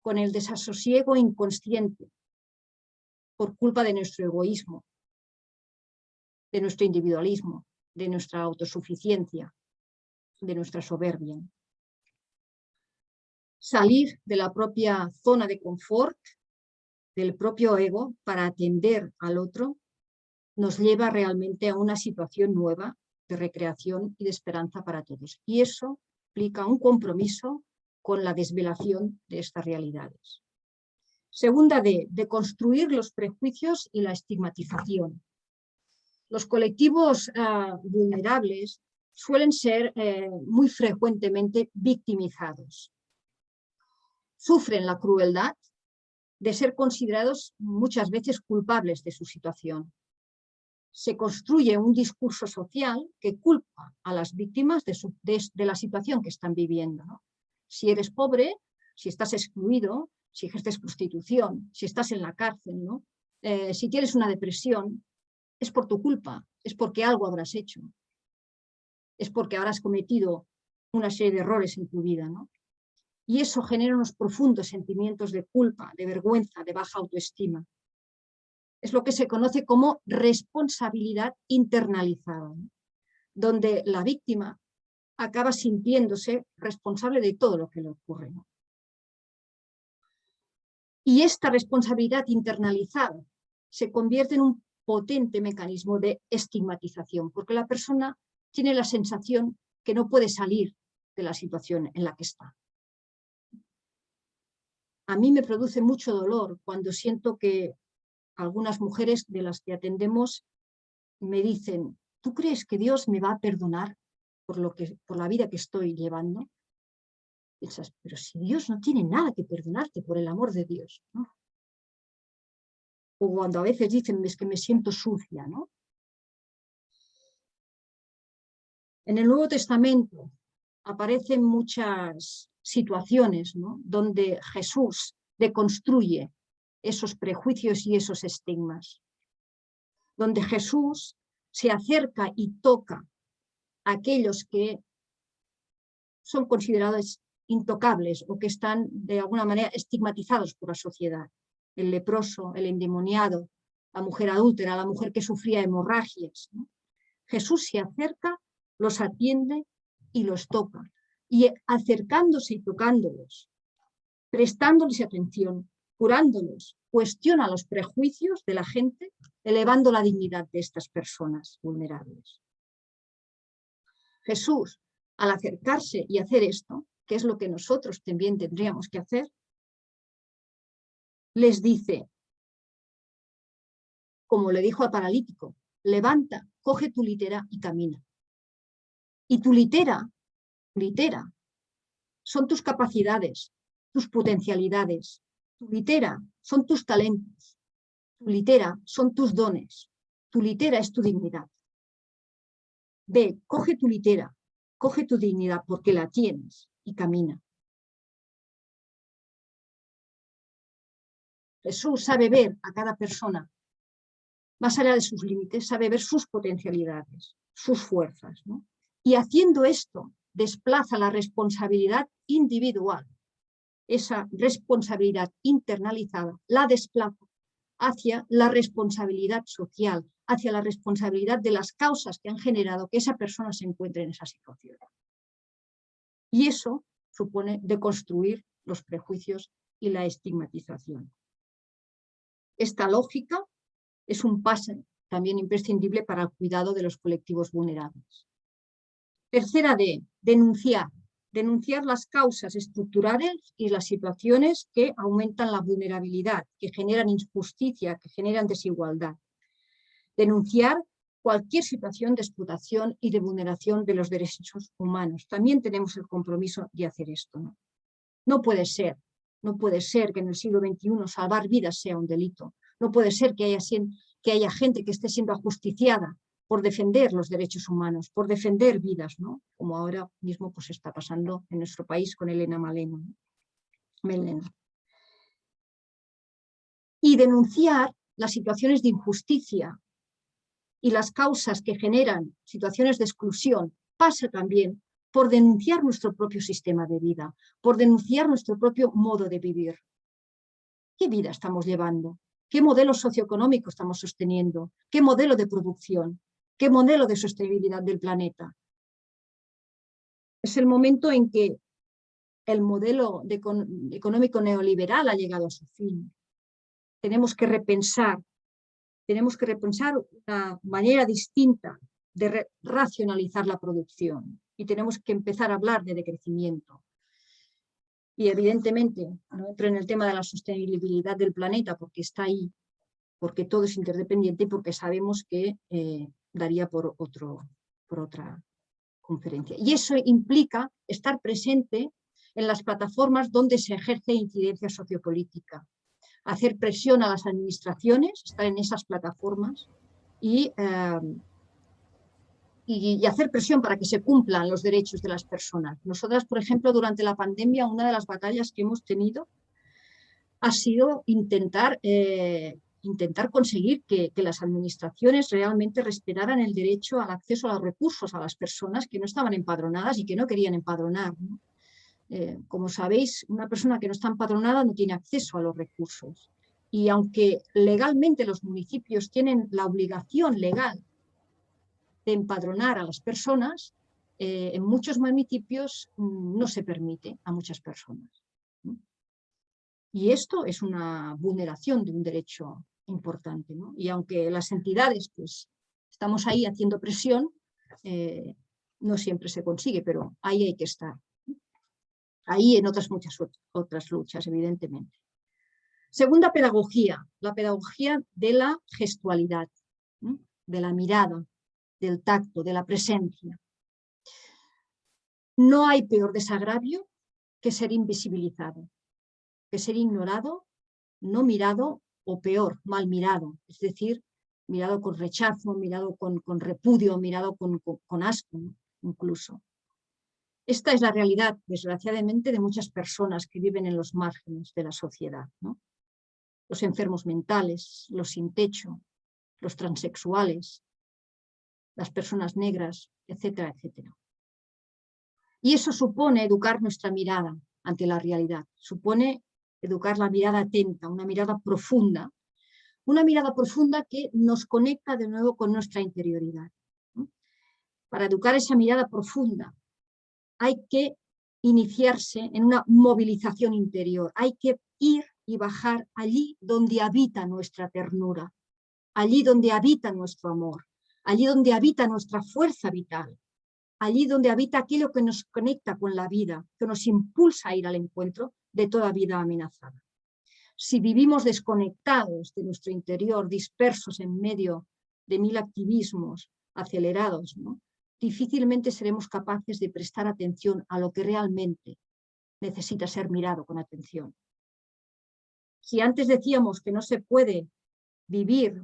con el desasosiego inconsciente por culpa de nuestro egoísmo, de nuestro individualismo, de nuestra autosuficiencia, de nuestra soberbia. Salir de la propia zona de confort del propio ego para atender al otro nos lleva realmente a una situación nueva de recreación y de esperanza para todos. Y eso implica un compromiso con la desvelación de estas realidades. Segunda D, de construir los prejuicios y la estigmatización. Los colectivos vulnerables suelen ser muy frecuentemente victimizados. Sufren la crueldad de ser considerados muchas veces culpables de su situación. Se construye un discurso social que culpa a las víctimas de la situación que están viviendo, ¿no? Si eres pobre, si estás excluido, si ejerces prostitución, si estás en la cárcel, ¿no? Si tienes una depresión, es por tu culpa, es porque algo habrás hecho, es porque habrás cometido una serie de errores en tu vida, ¿no? Y eso genera unos profundos sentimientos de culpa, de vergüenza, de baja autoestima. Es lo que se conoce como responsabilidad internalizada, ¿no? Donde la víctima acaba sintiéndose responsable de todo lo que le ocurre, ¿no? Y esta responsabilidad internalizada se convierte en un potente mecanismo de estigmatización, porque la persona tiene la sensación que no puede salir de la situación en la que está. A mí me produce mucho dolor cuando siento que algunas mujeres de las que atendemos me dicen: ¿tú crees que Dios me va a perdonar por la vida que estoy llevando? Piensas, pero si Dios no tiene nada que perdonarte, por el amor de Dios, ¿no? O cuando a veces dicen, es que me siento sucia, ¿no? En el Nuevo Testamento aparecen muchas situaciones, ¿no?, donde Jesús deconstruye esos prejuicios y esos estigmas, donde Jesús se acerca y toca a aquellos que son considerados intocables o que están de alguna manera estigmatizados por la sociedad. El leproso, el endemoniado, la mujer adúltera, la mujer que sufría hemorragias, ¿no? Jesús se acerca, los atiende y los toca. Y acercándose y tocándolos, prestándoles atención, curándolos, cuestiona los prejuicios de la gente, elevando la dignidad de estas personas vulnerables. Jesús, al acercarse y hacer esto, que es lo que nosotros también tendríamos que hacer, les dice, como le dijo al paralítico: levanta, coge tu litera y camina. Y tu litera son tus capacidades, tus potencialidades. Tu litera son tus talentos. Tu litera son tus dones. Tu litera es tu dignidad. Ve, coge tu litera, coge tu dignidad porque la tienes y camina. Jesús sabe ver a cada persona más allá de sus límites, sabe ver sus potencialidades, sus fuerzas, ¿no? Y haciendo esto, desplaza la responsabilidad individual, esa responsabilidad internalizada, la desplaza hacia la responsabilidad social, hacia la responsabilidad de las causas que han generado que esa persona se encuentre en esa situación. Y eso supone deconstruir los prejuicios y la estigmatización. Esta lógica es un paso también imprescindible para el cuidado de los colectivos vulnerables. Tercera D, denunciar. Denunciar las causas estructurales y las situaciones que aumentan la vulnerabilidad, que generan injusticia, que generan desigualdad. Denunciar cualquier situación de explotación y de vulneración de los derechos humanos. También tenemos el compromiso de hacer esto, ¿no? No puede ser que en el siglo XXI salvar vidas sea un delito. No puede ser que haya gente que esté siendo ajusticiada por defender los derechos humanos, por defender vidas, ¿no? Como ahora mismo pues está pasando en nuestro país con Elena Maleno. Y denunciar las situaciones de injusticia y las causas que generan situaciones de exclusión pasa también por denunciar nuestro propio sistema de vida, por denunciar nuestro propio modo de vivir. ¿Qué vida estamos llevando? ¿Qué modelo socioeconómico estamos sosteniendo? ¿Qué modelo de producción? ¿Qué modelo de sostenibilidad del planeta? Es el momento en que el modelo económico neoliberal ha llegado a su fin. tenemos que repensar una manera distinta de racionalizar la producción y tenemos que empezar a hablar de decrecimiento. Y evidentemente no entro en el tema de la sostenibilidad del planeta porque está ahí, porque todo es interdependiente y porque sabemos que daría por otra conferencia. Y eso implica estar presente en las plataformas donde se ejerce incidencia sociopolítica, hacer presión a las administraciones, estar en esas plataformas y hacer presión para que se cumplan los derechos de las personas. Nosotras, por ejemplo, durante la pandemia, una de las batallas que hemos tenido ha sido intentar conseguir que las administraciones realmente respetaran el derecho al acceso a los recursos a las personas que no estaban empadronadas y que no querían empadronar, ¿no? Como sabéis, una persona que no está empadronada no tiene acceso a los recursos. Y aunque legalmente los municipios tienen la obligación legal de empadronar a las personas, en muchos municipios no se permite a muchas personas, ¿no? Y esto es una vulneración de un derecho importante, ¿no? Y aunque las entidades pues, estamos ahí haciendo presión, no siempre se consigue, pero ahí hay que estar. Ahí en muchas otras luchas, evidentemente. Segunda pedagogía, la pedagogía de la gestualidad, ¿no? De la mirada, del tacto, de la presencia. No hay peor desagravio que ser invisibilizado, que ser ignorado, no mirado o peor, mal mirado, es decir, mirado con rechazo, mirado con repudio, mirado con asco, ¿no? Incluso. Esta es la realidad, desgraciadamente, de muchas personas que viven en los márgenes de la sociedad, ¿no? Los enfermos mentales, los sin techo, los transexuales, las personas negras, etcétera, etcétera. Y eso supone educar nuestra mirada ante la realidad, supone educar la mirada atenta, una mirada profunda que nos conecta de nuevo con nuestra interioridad, ¿no? Para educar esa mirada profunda hay que iniciarse en una movilización interior, hay que ir y bajar allí donde habita nuestra ternura, allí donde habita nuestro amor, allí donde habita nuestra fuerza vital, allí donde habita aquello que nos conecta con la vida, que nos impulsa a ir al encuentro de toda vida amenazada. Si vivimos desconectados de nuestro interior, dispersos en medio de 1000 activismos acelerados, ¿no? Difícilmente seremos capaces de prestar atención a lo que realmente necesita ser mirado con atención. Si antes decíamos que no se puede vivir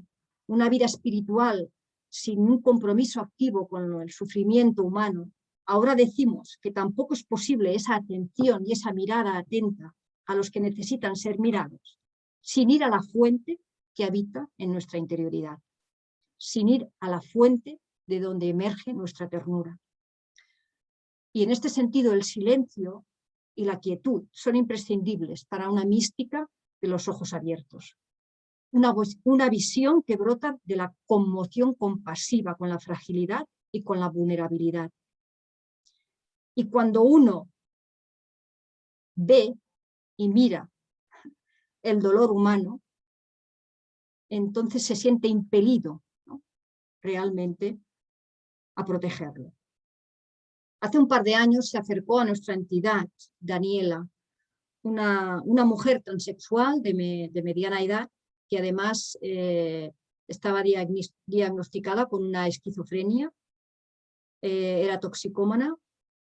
una vida espiritual sin un compromiso activo con el sufrimiento humano, ahora decimos que tampoco es posible esa atención y esa mirada atenta a los que necesitan ser mirados, sin ir a la fuente que habita en nuestra interioridad, sin ir a la fuente de donde emerge nuestra ternura. Y en este sentido el silencio y la quietud son imprescindibles para una mística de los ojos abiertos. Una visión que brota de la conmoción compasiva con la fragilidad y con la vulnerabilidad. Y cuando uno ve y mira el dolor humano, entonces se siente impelido, ¿no? Realmente a protegerlo. Hace un par de años se acercó a nuestra entidad Daniela, una mujer transexual de mediana edad, que además estaba diagnosticada con una esquizofrenia, era toxicómana,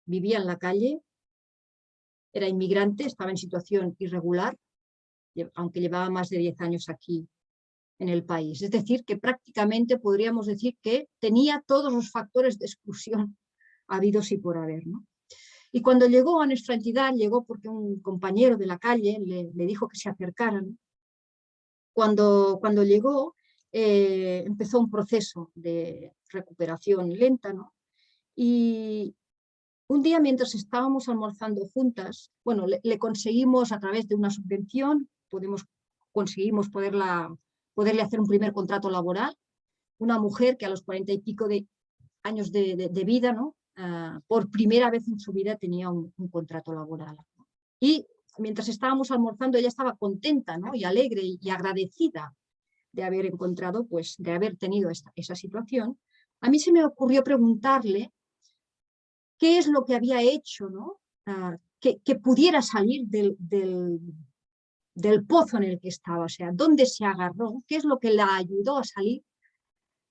vivía en la calle, era inmigrante, estaba en situación irregular, aunque llevaba más de 10 años aquí en el país. Es decir, que prácticamente podríamos decir que tenía todos los factores de exclusión habidos y por haber, ¿no? Y cuando llegó a nuestra entidad, llegó porque un compañero de la calle le dijo que se acercaran. Cuando llegó, empezó un proceso de recuperación lenta, ¿no? Y un día, mientras estábamos almorzando juntas, bueno, le conseguimos a través de una subvención, conseguimos poderle hacer un primer contrato laboral, una mujer que a los 40 y pico de años de vida, ¿no? Por primera vez en su vida tenía un contrato laboral. Y mientras estábamos almorzando, ella estaba contenta, ¿no? Y alegre y agradecida de haber encontrado, pues, de haber tenido esa situación. A mí se me ocurrió preguntarle qué es lo que había hecho, ¿no? Que pudiera salir del pozo en el que estaba, o sea, dónde se agarró, qué es lo que la ayudó a salir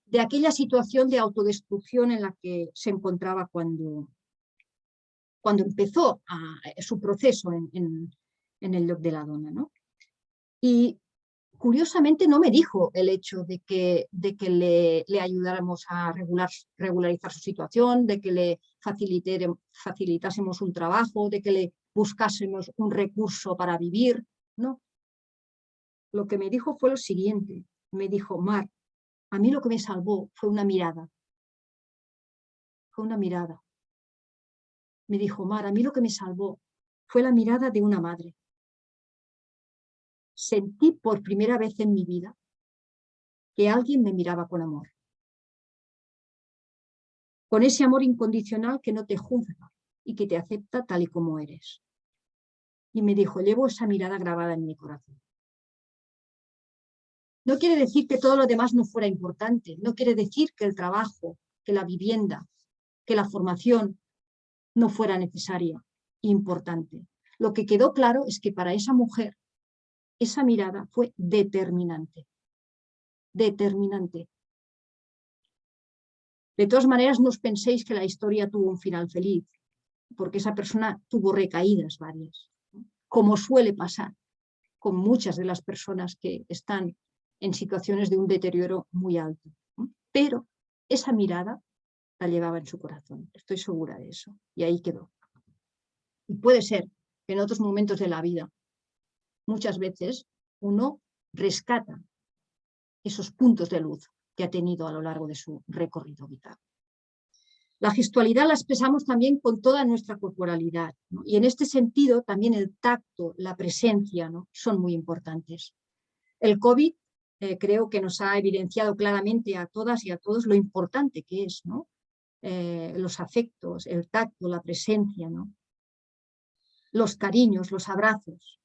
de aquella situación de autodestrucción en la que se encontraba cuando empezó su proceso en el lloc de la dona, ¿no? Y curiosamente no me dijo el hecho de que le ayudáramos a regularizar su situación, de que le facilitásemos un trabajo, de que le buscásemos un recurso para vivir, ¿no? Lo que me dijo fue lo siguiente, me dijo: Mar, a mí lo que me salvó fue una mirada. Fue una mirada. Me dijo: Mar, a mí lo que me salvó fue la mirada de una madre. Sentí por primera vez en mi vida que alguien me miraba con amor. Con ese amor incondicional que no te juzga y que te acepta tal y como eres. Y me dijo: llevo esa mirada grabada en mi corazón. No quiere decir que todo lo demás no fuera importante, no quiere decir que el trabajo, que la vivienda, que la formación no fuera necesaria e importante. Lo que quedó claro es que para esa mujer esa mirada fue determinante. Determinante. De todas maneras, no os penséis que la historia tuvo un final feliz, porque esa persona tuvo recaídas varias, como suele pasar con muchas de las personas que están en situaciones de un deterioro muy alto. Pero esa mirada la llevaba en su corazón, estoy segura de eso, y ahí quedó. Y puede ser que en otros momentos de la vida, muchas veces, uno rescata esos puntos de luz que ha tenido a lo largo de su recorrido vital. La gestualidad la expresamos también con toda nuestra corporalidad, ¿no? Y en este sentido también el tacto, la presencia, ¿no? Son muy importantes. El COVID creo que nos ha evidenciado claramente a todas y a todos lo importante que es, ¿no? Los afectos, el tacto, la presencia, ¿no? Los cariños, los abrazos.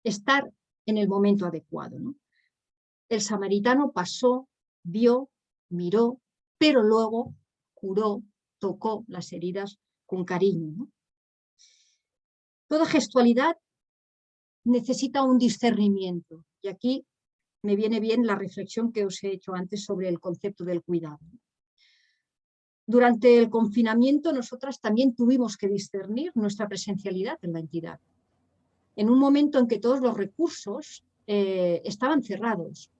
Estar en el momento adecuado, ¿no? El samaritano pasó, vio, miró, pero luego curó, tocó las heridas con cariño, ¿no? Toda gestualidad necesita un discernimiento, y aquí me viene bien la reflexión que os he hecho antes sobre el concepto del cuidado. Durante el confinamiento nosotras también tuvimos que discernir nuestra presencialidad en la entidad, en un momento en que todos los recursos estaban cerrados.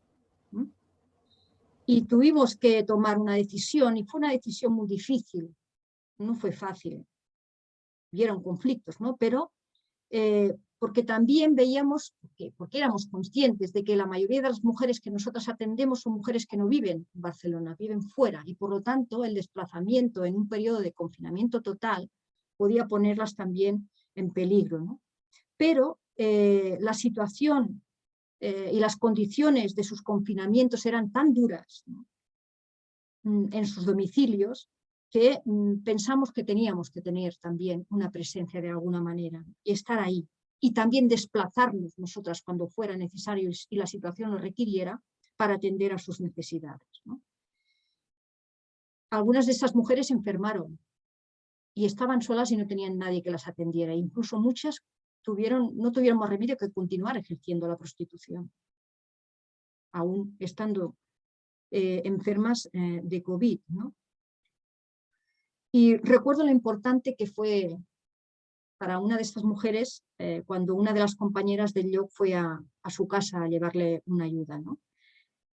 Y tuvimos que tomar una decisión, y fue una decisión muy difícil, no fue fácil. Hubieron conflictos, ¿no? Pero porque también veíamos, porque éramos conscientes de que la mayoría de las mujeres que nosotras atendemos son mujeres que no viven en Barcelona, viven fuera, y por lo tanto el desplazamiento en un periodo de confinamiento total podía ponerlas también en peligro, ¿no? Pero la situación y las condiciones de sus confinamientos eran tan duras, ¿no? En sus domicilios, que pensamos que teníamos que tener también una presencia de alguna manera y estar ahí, y también desplazarnos nosotras cuando fuera necesario y la situación lo requiriera para atender a sus necesidades, ¿no? Algunas de esas mujeres se enfermaron y estaban solas y no tenían nadie que las atendiera, incluso muchas no tuvieron más remedio que continuar ejerciendo la prostitución, aún estando enfermas de COVID, ¿no? Y recuerdo lo importante que fue para una de estas mujeres cuando una de las compañeras del lloc fue a su casa a llevarle una ayuda, ¿no?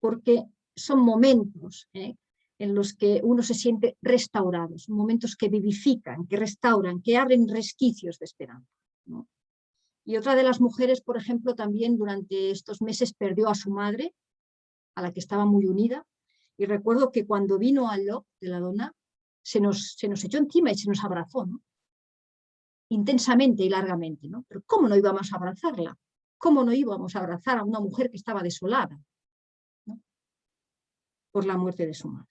Porque son momentos en los que uno se siente restaurado, son momentos que vivifican, que restauran, que abren resquicios de esperanza, ¿no? Y otra de las mujeres, por ejemplo, también durante estos meses perdió a su madre, a la que estaba muy unida, y recuerdo que cuando vino al lloc de la dona, se nos echó encima y se nos abrazó, ¿no? Intensamente y largamente, ¿no? Pero ¿cómo no íbamos a abrazarla? ¿Cómo no íbamos a abrazar a una mujer que estaba desolada, ¿no? Por la muerte de su madre?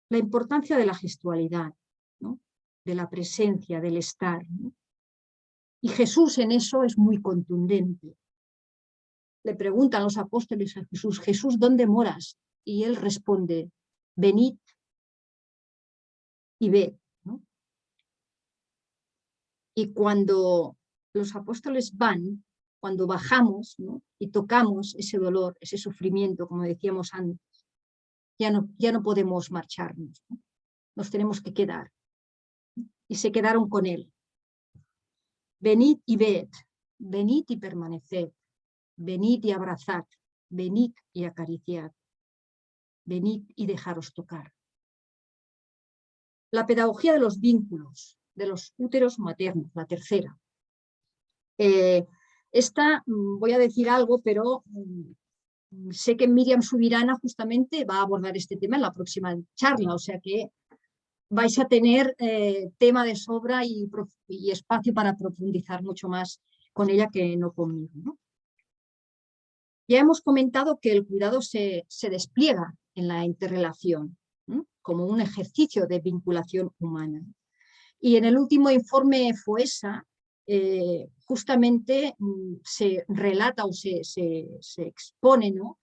La importancia de la gestualidad, ¿no? De la presencia, del estar, ¿no? Y Jesús en eso es muy contundente. Le preguntan los apóstoles a Jesús, Jesús, ¿dónde moras? Y él responde, venid y ved, ¿no? Y cuando los apóstoles van, cuando bajamos, ¿no?, y tocamos ese dolor, ese sufrimiento, como decíamos antes, ya no podemos marcharnos, ¿no? Nos tenemos que quedar. Y se quedaron con él. Venid y ved, venid y permaneced, venid y abrazad, venid y acariciad, venid y dejaros tocar. La pedagogía de los vínculos, de los úteros maternos, la tercera. Esta, voy a decir algo, pero sé que Miriam Subirana justamente va a abordar este tema en la próxima charla, o sea que vais a tener tema de sobra y espacio para profundizar mucho más con ella que no conmigo, ¿no? Ya hemos comentado que el cuidado se despliega en la interrelación, ¿no?, como un ejercicio de vinculación humana. Y en el último informe FOESA justamente se relata o se expone, ¿no?,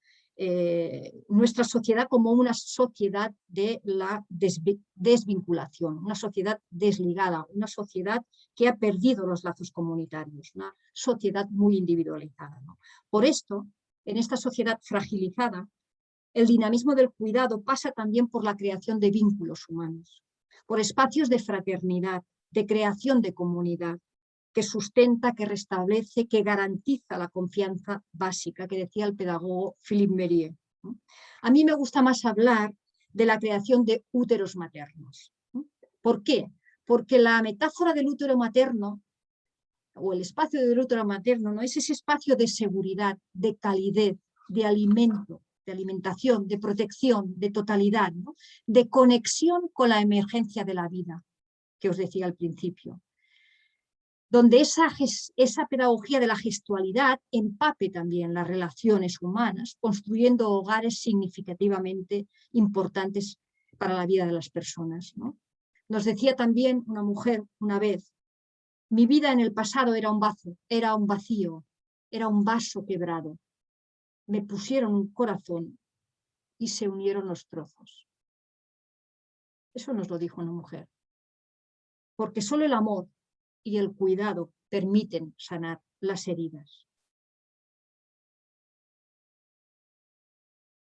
nuestra sociedad como una sociedad de la desvinculación, una sociedad desligada, una sociedad que ha perdido los lazos comunitarios, una sociedad muy individualizada, ¿no? Por esto, en esta sociedad fragilizada, el dinamismo del cuidado pasa también por la creación de vínculos humanos, por espacios de fraternidad, de creación de comunidad, que sustenta, que restablece, que garantiza la confianza básica, que decía el pedagogo Philippe Mérieux, ¿no? A mí me gusta más hablar de la creación de úteros maternos, ¿no? ¿Por qué? Porque la metáfora del útero materno, o el espacio del útero materno, ¿no?, es ese espacio de seguridad, de calidez, de alimento, de alimentación, de protección, de totalidad, ¿no?, de conexión con la emergencia de la vida, que os decía al principio, donde esa pedagogía de la gestualidad empape también las relaciones humanas, construyendo hogares significativamente importantes para la vida de las personas, ¿no? Nos decía también una mujer una vez, mi vida en el pasado era un vacío, era un vaso quebrado. Me pusieron un corazón y se unieron los trozos. Eso nos lo dijo una mujer. Porque solo el amor y el cuidado permiten sanar las heridas.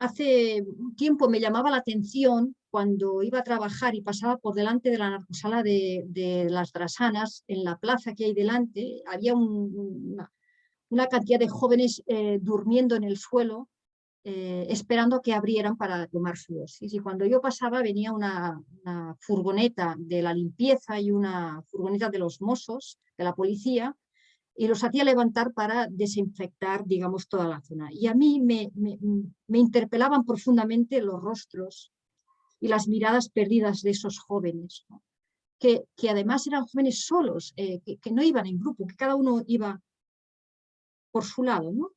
Hace un tiempo me llamaba la atención cuando iba a trabajar y pasaba por delante de la narcosala de las Drasanas, en la plaza que hay delante, había una cantidad de jóvenes durmiendo en el suelo, esperando a que abrieran para tomar su dosis. Y cuando yo pasaba venía una furgoneta de la limpieza y una furgoneta de los Mossos, de la policía, y los hacía levantar para desinfectar, digamos, toda la zona. Y a mí me interpelaban profundamente los rostros y las miradas perdidas de esos jóvenes, ¿no?, que además eran jóvenes solos, que no iban en grupo, que cada uno iba por su lado, ¿no?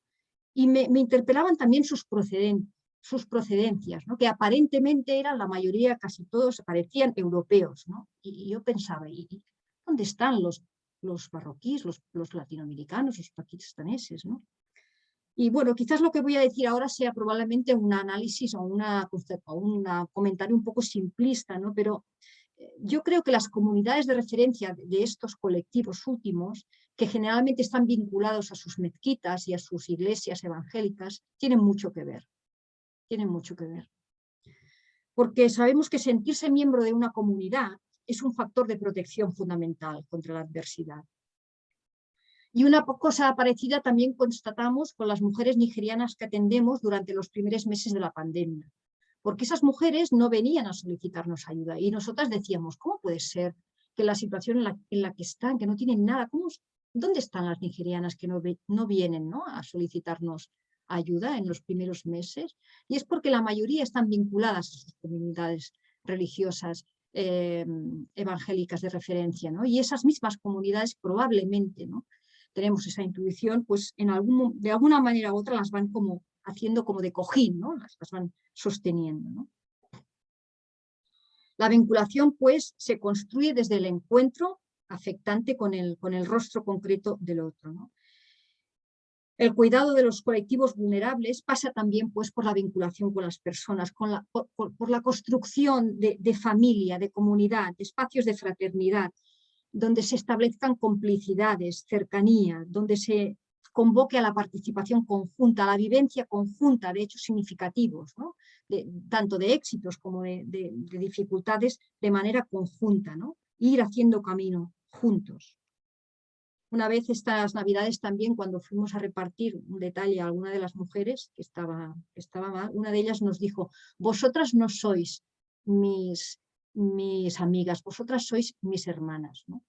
Y me interpelaban también sus procedencias, ¿no?, que aparentemente eran la mayoría, casi todos, parecían europeos, ¿no? Y yo pensaba, ¿y dónde están los marroquíes, los latinoamericanos, los pakistaneses, ¿no? Y bueno, quizás lo que voy a decir ahora sea probablemente un análisis o un comentario un poco simplista, ¿no? Pero yo creo que las comunidades de referencia de estos colectivos últimos, que generalmente están vinculados a sus mezquitas y a sus iglesias evangélicas, tienen mucho que ver. Tienen mucho que ver. Porque sabemos que sentirse miembro de una comunidad es un factor de protección fundamental contra la adversidad. Y una cosa parecida también constatamos con las mujeres nigerianas que atendemos durante los primeros meses de la pandemia. Porque esas mujeres no venían a solicitarnos ayuda y nosotras decíamos, ¿cómo puede ser que la situación en la que están, que no tienen nada, ¿dónde están las nigerianas que no vienen, ¿no?, a solicitarnos ayuda en los primeros meses? Y es porque la mayoría están vinculadas a sus comunidades religiosas evangélicas de referencia, ¿no? Y esas mismas comunidades probablemente, ¿no?, tenemos esa intuición, pues de alguna manera u otra las van como haciendo como de cojín, ¿no?, las van sosteniendo, ¿no? La vinculación, pues, se construye desde el encuentro afectante con el rostro concreto del otro, ¿no? El cuidado de los colectivos vulnerables pasa también pues, por la vinculación con las personas, por la construcción de familia, de comunidad, de espacios de fraternidad, donde se establezcan complicidades, cercanía, donde se convoque a la participación conjunta, a la vivencia conjunta de hechos significativos, ¿no? Tanto de éxitos como de dificultades, de manera conjunta, ¿no? Ir haciendo camino juntos. Una vez estas Navidades también, cuando fuimos a repartir un detalle a alguna de las mujeres que estaba mal, una de ellas nos dijo: vosotras no sois mis amigas, vosotras sois mis hermanas, ¿no?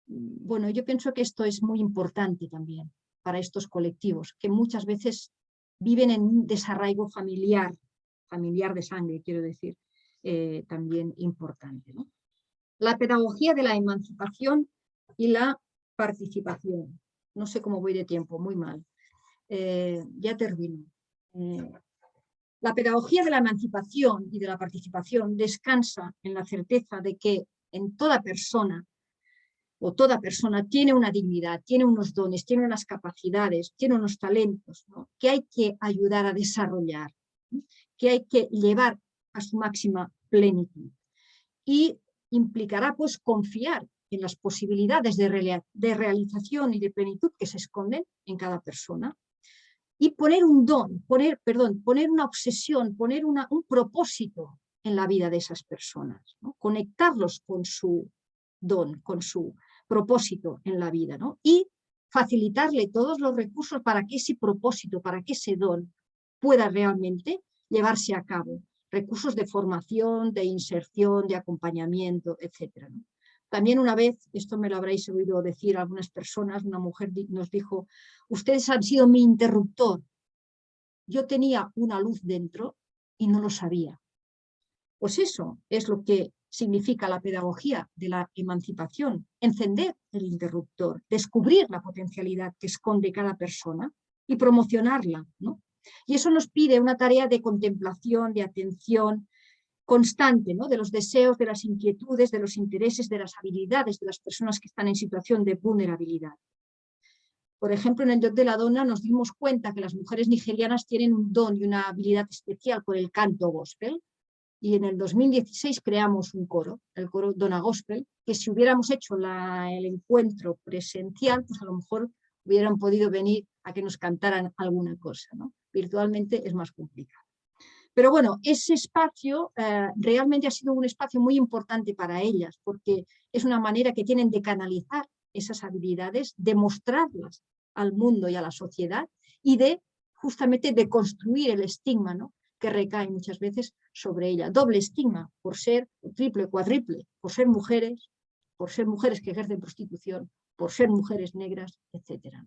Bueno, yo pienso que esto es muy importante también para estos colectivos, que muchas veces viven en un desarraigo familiar de sangre, quiero decir, también importante, ¿no? La pedagogía de la emancipación y la participación. No sé cómo voy de tiempo, muy mal. Ya termino. La pedagogía de la emancipación y de la participación descansa en la certeza de que en toda persona tiene una dignidad, tiene unos dones, tiene unas capacidades, tiene unos talentos, ¿no? Que hay que ayudar a desarrollar, ¿no? Que hay que llevar a su máxima plenitud. Y implicará pues confiar en las posibilidades de realización y de plenitud que se esconden en cada persona y poner un don, poner una obsesión, poner un propósito en la vida de esas personas, ¿no? Conectarlos con su don, con su propósito en la vida, ¿no? Y facilitarle todos los recursos para que ese propósito, para que ese don pueda realmente llevarse a cabo. Recursos de formación, de inserción, de acompañamiento, etc., ¿no? También una vez, esto me lo habréis oído decir algunas personas, una mujer nos dijo: ustedes han sido mi interruptor. Yo tenía una luz dentro y no lo sabía. Pues eso es lo que significa la pedagogía de la emancipación: encender el interruptor, descubrir la potencialidad que esconde cada persona y promocionarla, ¿no? Y eso nos pide una tarea de contemplación, de atención constante, ¿no? De los deseos, de las inquietudes, de los intereses, de las habilidades de las personas que están en situación de vulnerabilidad. Por ejemplo, en el Dot de la Dona nos dimos cuenta que las mujeres nigerianas tienen un don y una habilidad especial por el canto gospel, y en el 2016 creamos un coro, el coro Dona Gospel, que si hubiéramos hecho el encuentro presencial, pues a lo mejor hubieran podido venir a que nos cantaran alguna cosa, ¿no? Virtualmente es más complicado. Pero bueno, ese espacio realmente ha sido un espacio muy importante para ellas, porque es una manera que tienen de canalizar esas habilidades, de mostrarlas al mundo y a la sociedad y de justamente de construir el estigma, ¿no?, que recae muchas veces sobre ella. Doble estigma, por ser triple, cuádruple, por ser mujeres que ejercen prostitución, por ser mujeres negras, etcétera.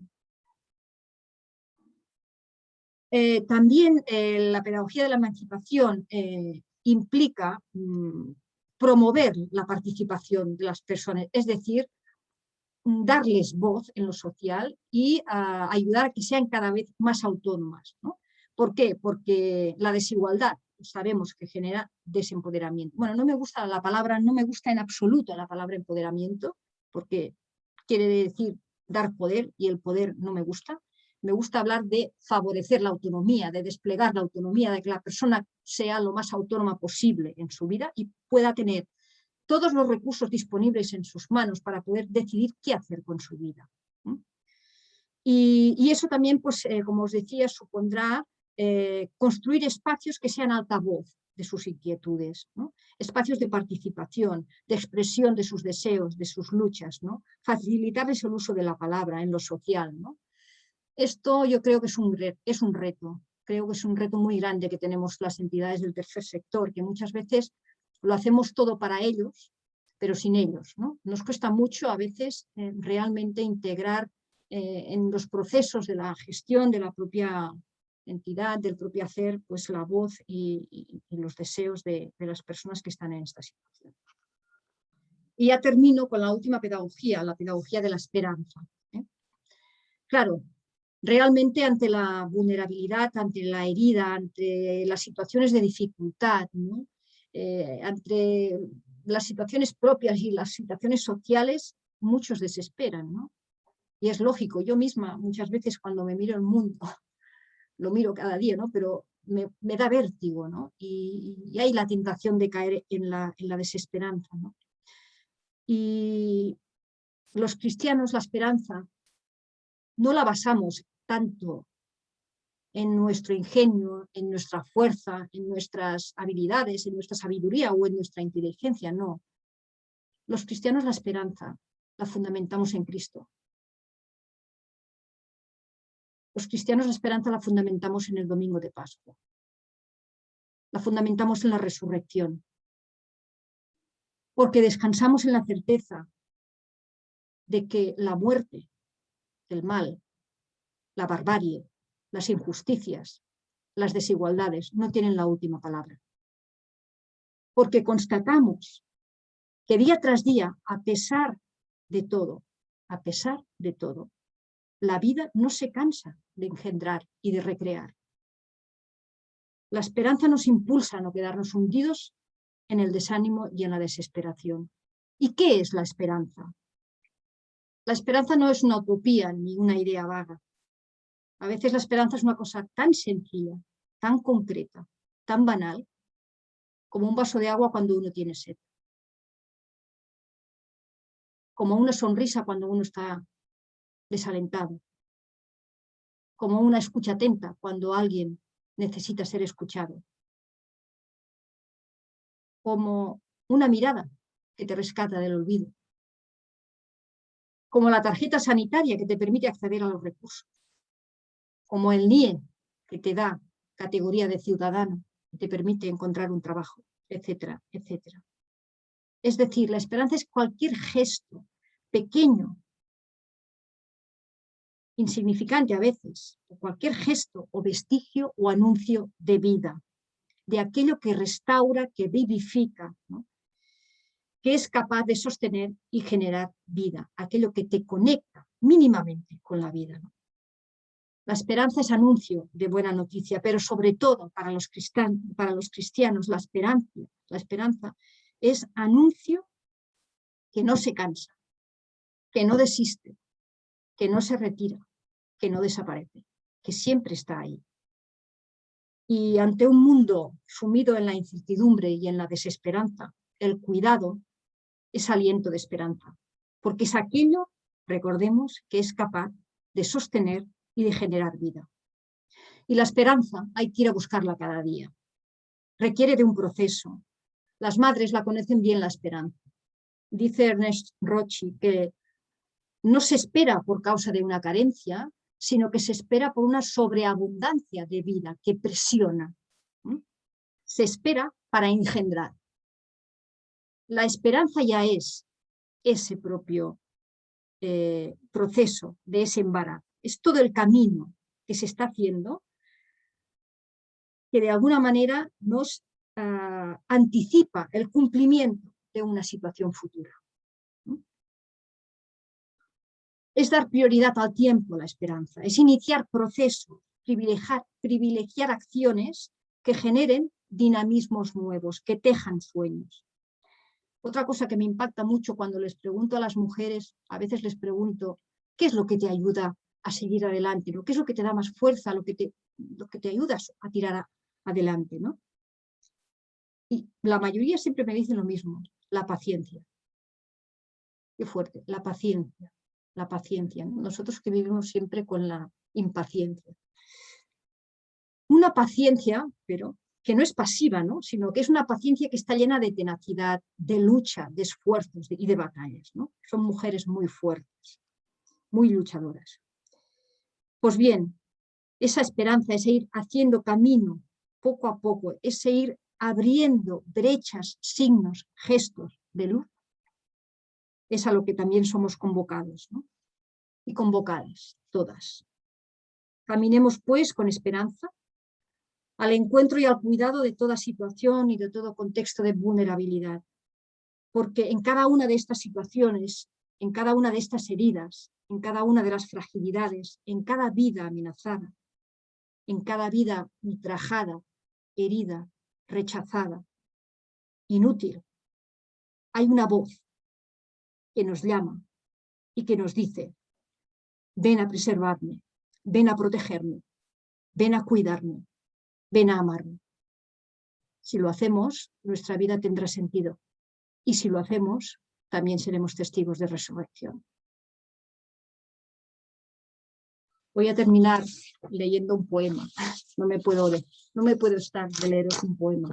También la pedagogía de la emancipación implica promover la participación de las personas, es decir, darles voz en lo social y ayudar a que sean cada vez más autónomas, ¿no? ¿Por qué? Porque la desigualdad sabemos que genera desempoderamiento. Bueno, no me gusta en absoluto la palabra empoderamiento, porque quiere decir dar poder y el poder no me gusta. Me gusta hablar de favorecer la autonomía, de desplegar la autonomía, de que la persona sea lo más autónoma posible en su vida y pueda tener todos los recursos disponibles en sus manos para poder decidir qué hacer con su vida. Y eso también, pues, como os decía, supondrá construir espacios que sean altavoz de sus inquietudes, ¿no? Espacios de participación, de expresión de sus deseos, de sus luchas, ¿no? Facilitarles el uso de la palabra en lo social, ¿no? Esto yo creo que es un reto, creo que es un reto muy grande que tenemos las entidades del tercer sector, que muchas veces lo hacemos todo para ellos, pero sin ellos, ¿no? Nos cuesta mucho a veces realmente integrar en los procesos de la gestión de la propia entidad, del propio hacer, pues la voz y los deseos de las personas que están en esta situación. Y ya termino con la última pedagogía, la pedagogía de la esperanza. Claro, realmente ante la vulnerabilidad, ante la herida, ante las situaciones de dificultad, ¿no? Ante las situaciones propias y las situaciones sociales, muchos desesperan, ¿no? Y es lógico, yo misma muchas veces cuando me miro el mundo, lo miro cada día, ¿no? Pero me da vértigo, ¿no? Y hay la tentación de caer en la desesperanza, ¿no? Y los cristianos la esperanza no la basamos tanto en nuestro ingenio, en nuestra fuerza, en nuestras habilidades, en nuestra sabiduría o en nuestra inteligencia, no. Los cristianos la esperanza la fundamentamos en Cristo. Los cristianos la esperanza la fundamentamos en el domingo de Pascua. La fundamentamos en la resurrección. Porque descansamos en la certeza de que la muerte, el mal, la barbarie, las injusticias, las desigualdades no tienen la última palabra. Porque constatamos que día tras día, a pesar de todo, la vida no se cansa de engendrar y de recrear. La esperanza nos impulsa a no quedarnos hundidos en el desánimo y en la desesperación. ¿Y qué es la esperanza? La esperanza no es una utopía ni una idea vaga. A veces la esperanza es una cosa tan sencilla, tan concreta, tan banal, como un vaso de agua cuando uno tiene sed. Como una sonrisa cuando uno está desalentado. Como una escucha atenta cuando alguien necesita ser escuchado. Como una mirada que te rescata del olvido. Como la tarjeta sanitaria que te permite acceder a los recursos. Como el NIE que te da categoría de ciudadano y te permite encontrar un trabajo, etcétera, etcétera. Es decir, la esperanza es cualquier gesto pequeño, insignificante a veces, o cualquier gesto o vestigio o anuncio de vida, de aquello que restaura, que vivifica, ¿no? Que es capaz de sostener y generar vida, aquello que te conecta mínimamente con la vida, ¿no? La esperanza es anuncio de buena noticia, pero sobre todo para los cristianos la esperanza es anuncio que no se cansa, que no desiste, que no se retira, que no desaparece, que siempre está ahí. Y ante un mundo sumido en la incertidumbre y en la desesperanza, el cuidado es aliento de esperanza, porque es aquello, recordemos, que es capaz de sostener y de generar vida. Y la esperanza hay que ir a buscarla cada día. Requiere de un proceso. Las madres la conocen bien, la esperanza. Dice Ernest Rochi que no se espera por causa de una carencia, sino que se espera por una sobreabundancia de vida que presiona. Se espera para engendrar. La esperanza ya es ese propio proceso de ese embarazo. Es todo el camino que se está haciendo que de alguna manera nos anticipa el cumplimiento de una situación futura. Es dar prioridad al tiempo, la esperanza, es iniciar procesos, privilegiar acciones que generen dinamismos nuevos, que tejan sueños. Otra cosa que me impacta mucho cuando les pregunto a las mujeres, a veces les pregunto, ¿qué es lo que te ayuda a seguir adelante? ¿Qué es lo que te da más fuerza, lo que te ayuda a tirar adelante, ¿no? Y la mayoría siempre me dicen lo mismo, la paciencia. Qué fuerte, la paciencia. La paciencia, ¿no? Nosotros que vivimos siempre con la impaciencia. Una paciencia, pero que no es pasiva, ¿no? Sino que es una paciencia que está llena de tenacidad, de lucha, de esfuerzos y de batallas, ¿no? Son mujeres muy fuertes, muy luchadoras. Pues bien, esa esperanza, ese ir haciendo camino poco a poco, ese ir abriendo brechas, signos, gestos de luz, es a lo que también somos convocados, ¿no? Y convocadas, todas. Caminemos, pues, con esperanza, al encuentro y al cuidado de toda situación y de todo contexto de vulnerabilidad. Porque en cada una de estas situaciones, en cada una de estas heridas, en cada una de las fragilidades, en cada vida amenazada, en cada vida ultrajada, herida, rechazada, inútil, hay una voz que nos llama y que nos dice: ven a preservarme, ven a protegerme, ven a cuidarme, ven a amarme. Si lo hacemos, nuestra vida tendrá sentido. Y si lo hacemos, también seremos testigos de resurrección. Voy a terminar leyendo un poema. No me puedo estar de leeros un poema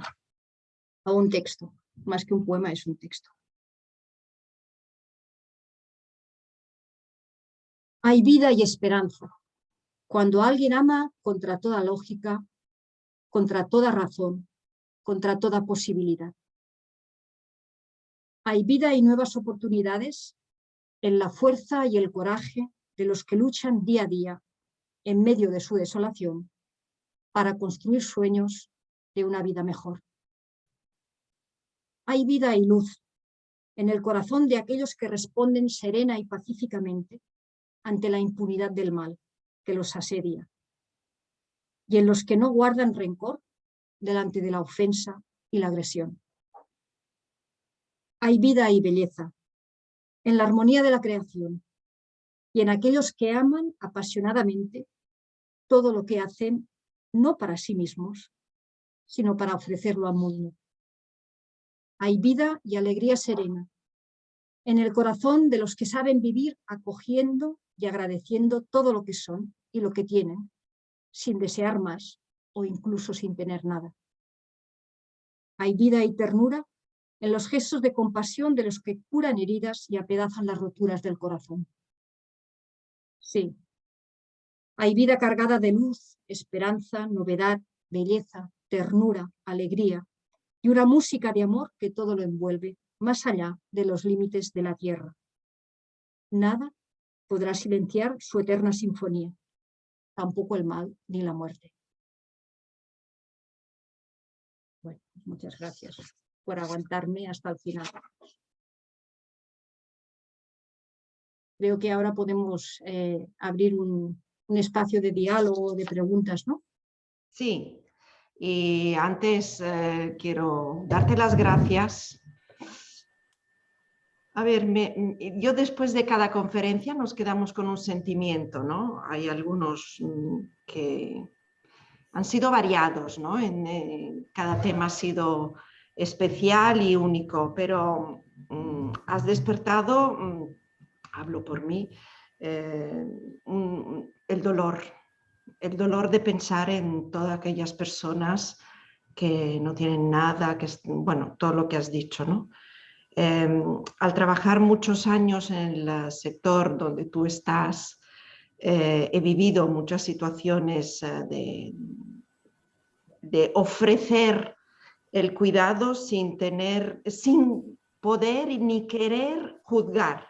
o un texto. Más que un poema, es un texto. Hay vida y esperanza cuando alguien ama contra toda lógica, contra toda razón, contra toda posibilidad. Hay vida y nuevas oportunidades en la fuerza y el coraje de los que luchan día a día en medio de su desolación para construir sueños de una vida mejor. Hay vida y luz en el corazón de aquellos que responden serena y pacíficamente ante la impunidad del mal que los asedia, y en los que no guardan rencor delante de la ofensa y la agresión. Hay vida y belleza en la armonía de la creación y en aquellos que aman apasionadamente todo lo que hacen, no para sí mismos, sino para ofrecerlo al mundo. Hay vida y alegría serena en el corazón de los que saben vivir acogiendo y agradeciendo todo lo que son y lo que tienen, sin desear más o incluso sin tener nada. Hay vida y ternura en los gestos de compasión de los que curan heridas y apedazan las roturas del corazón. Sí, hay vida cargada de luz, esperanza, novedad, belleza, ternura, alegría y una música de amor que todo lo envuelve, más allá de los límites de la tierra. Nada podrá silenciar su eterna sinfonía, tampoco el mal ni la muerte. Bueno, muchas gracias por aguantarme hasta el final. Creo que ahora podemos abrir un espacio de diálogo, de preguntas, ¿no? Sí, y antes quiero darte las gracias. A ver, yo después de cada conferencia nos quedamos con un sentimiento, ¿no? Hay algunos que han sido variados, ¿no? Cada tema ha sido especial y único, pero has despertado, hablo por mí, el dolor de pensar en todas aquellas personas que no tienen nada, bueno, todo lo que has dicho, ¿no? Al trabajar muchos años en el sector donde tú estás, he vivido muchas situaciones de ofrecer el cuidado sin poder ni querer juzgar,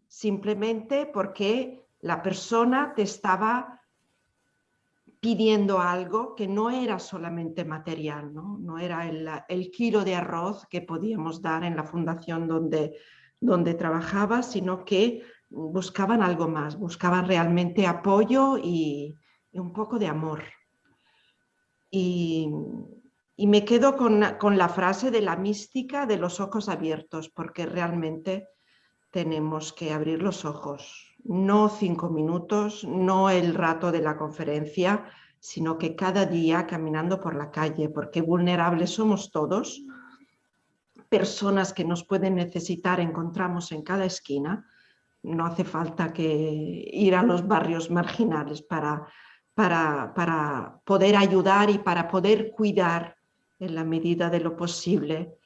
simplemente porque la persona te estaba pidiendo algo que no era solamente material, no era el kilo de arroz que podíamos dar en la fundación donde trabajaba, sino que buscaban algo más, buscaban realmente apoyo y un poco de amor. Y me quedo con la frase de la mística de los ojos abiertos, porque realmente tenemos que abrir los ojos. No 5 minutos, no el rato de la conferencia, sino que cada día caminando por la calle, porque vulnerables somos todos. Personas que nos pueden necesitar encontramos en cada esquina. No hace falta que ir a los barrios marginales para poder ayudar y para poder cuidar en la medida de lo posible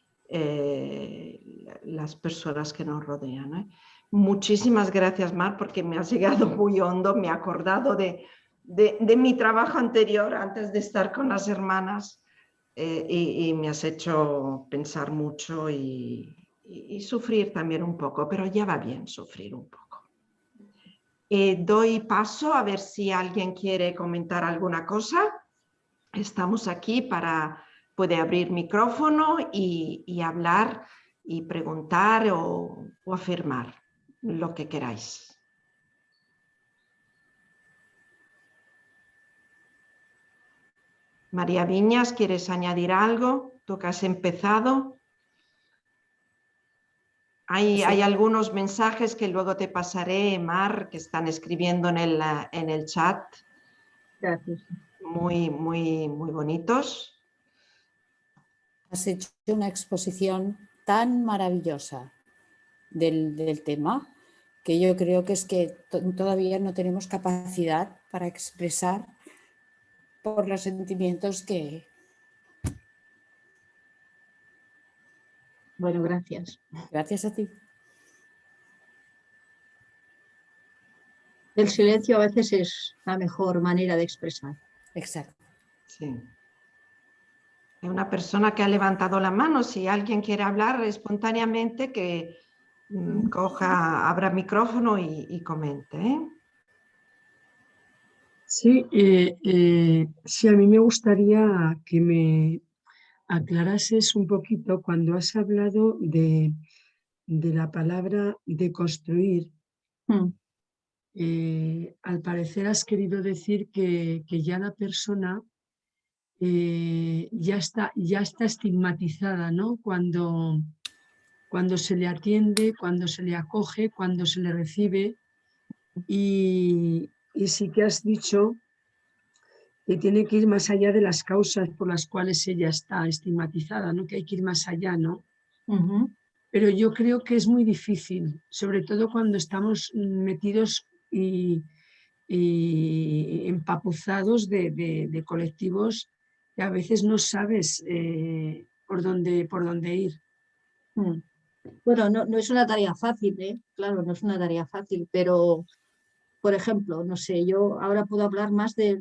las personas que nos rodean. Muchísimas gracias, Mar, porque me has llegado muy hondo, me he acordado de mi trabajo anterior antes de estar con las hermanas y me has hecho pensar mucho y sufrir también un poco, pero ya va bien sufrir un poco. Doy paso a ver si alguien quiere comentar alguna cosa. Estamos aquí puede abrir micrófono y hablar y preguntar o afirmar lo que queráis. María Viñas, ¿quieres añadir algo? ¿Tú que has empezado? Hay algunos mensajes que luego te pasaré, Mar, que están escribiendo en el chat. Gracias. Muy, muy, muy bonitos. Has hecho una exposición tan maravillosa del tema que yo creo que es que todavía no tenemos capacidad para expresar por los sentimientos que... Bueno, gracias. Gracias a ti. El silencio a veces es la mejor manera de expresar. Exacto. Sí. Hay una persona que ha levantado la mano. Si alguien quiere hablar espontáneamente, que abra micrófono y comente. Sí, sí, a mí me gustaría que me aclarases un poquito cuando has hablado de la palabra deconstruir. Al parecer has querido decir que ya la persona ya está estigmatizada, ¿no? Cuando se le atiende, cuando se le acoge, cuando se le recibe. Y sí que has dicho que tiene que ir más allá de las causas por las cuales ella está estigmatizada, ¿no? Que hay que ir más allá, ¿no? Pero yo creo que es muy difícil, sobre todo cuando estamos metidos y empapuzados de colectivos que a veces no sabes por dónde ir. Bueno, no es una tarea fácil, ¿eh? Claro, no es una tarea fácil, pero, por ejemplo, no sé, yo ahora puedo hablar más de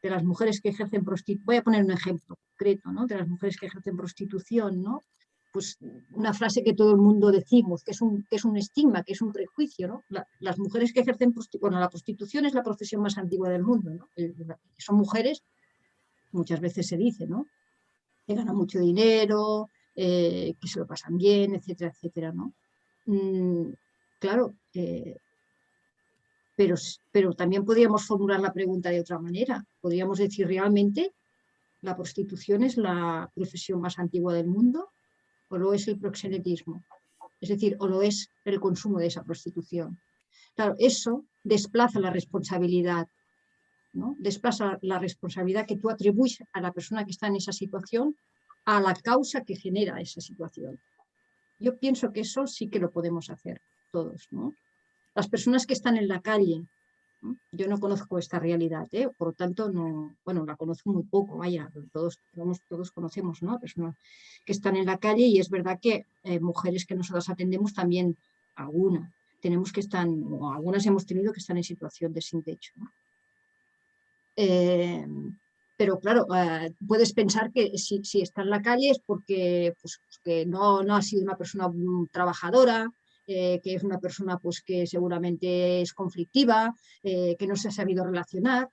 las mujeres que ejercen prostitución. Voy a poner un ejemplo concreto, ¿no? De las mujeres que ejercen prostitución, ¿no? Pues una frase que todo el mundo decimos, que es un estigma, que es un prejuicio, ¿no? Las mujeres que ejercen prostitución, bueno, la prostitución es la profesión más antigua del mundo, ¿no? Son mujeres, muchas veces se dice, ¿no? Que ganan mucho dinero, que se lo pasan bien, etcétera, etcétera, ¿no? Claro, pero también podríamos formular la pregunta de otra manera. Podríamos decir, ¿realmente la prostitución es la profesión más antigua del mundo o lo es el proxenetismo? Es decir, o lo es el consumo de esa prostitución. Claro, eso desplaza la responsabilidad, ¿no? Desplaza la responsabilidad que tú atribuyes a la persona que está en esa situación a la causa que genera esa situación. Yo pienso que eso sí que lo podemos hacer todos, ¿no? Las personas que están en la calle, ¿no? Yo no conozco esta realidad, por lo tanto, bueno, la conozco muy poco, vaya, todos conocemos, ¿no? Personas que están en la calle y es verdad que mujeres que nosotros atendemos también, algunas hemos tenido que estar en situación de sin techo, ¿no? Pero claro, puedes pensar que si está en la calle es porque, pues, que no ha sido una persona trabajadora, que es una persona pues, que seguramente es conflictiva, que no se ha sabido relacionar.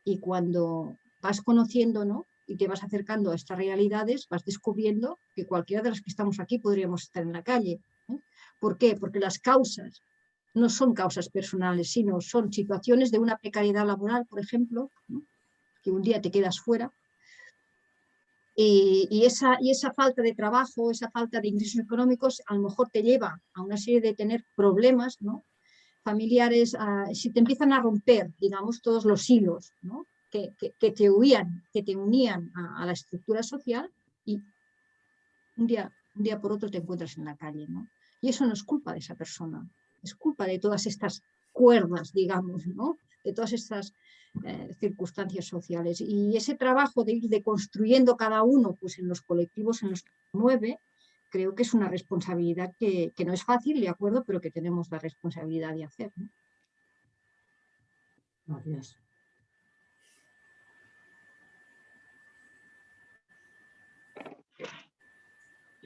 Y cuando vas conociendo, ¿no? Y te vas acercando a estas realidades, vas descubriendo que cualquiera de las que estamos aquí podríamos estar en la calle. ¿Por qué? Porque las causas no son causas personales, sino son situaciones de una precariedad laboral, por ejemplo, ¿no? Que un día te quedas fuera, y esa falta de trabajo, esa falta de ingresos económicos, a lo mejor te lleva a una serie de tener problemas, ¿no? Familiares, si te empiezan a romper, digamos, todos los hilos, ¿no? que te unían a la estructura social, y un día por otro te encuentras en la calle, ¿no? Y eso no es culpa de esa persona, es culpa de todas estas cuerdas, digamos, ¿no? De todas estas circunstancias sociales. Y ese trabajo de ir deconstruyendo cada uno pues, en los colectivos en los que se mueve, creo que es una responsabilidad que no es fácil, de acuerdo, pero que tenemos la responsabilidad de hacer, ¿no? Gracias.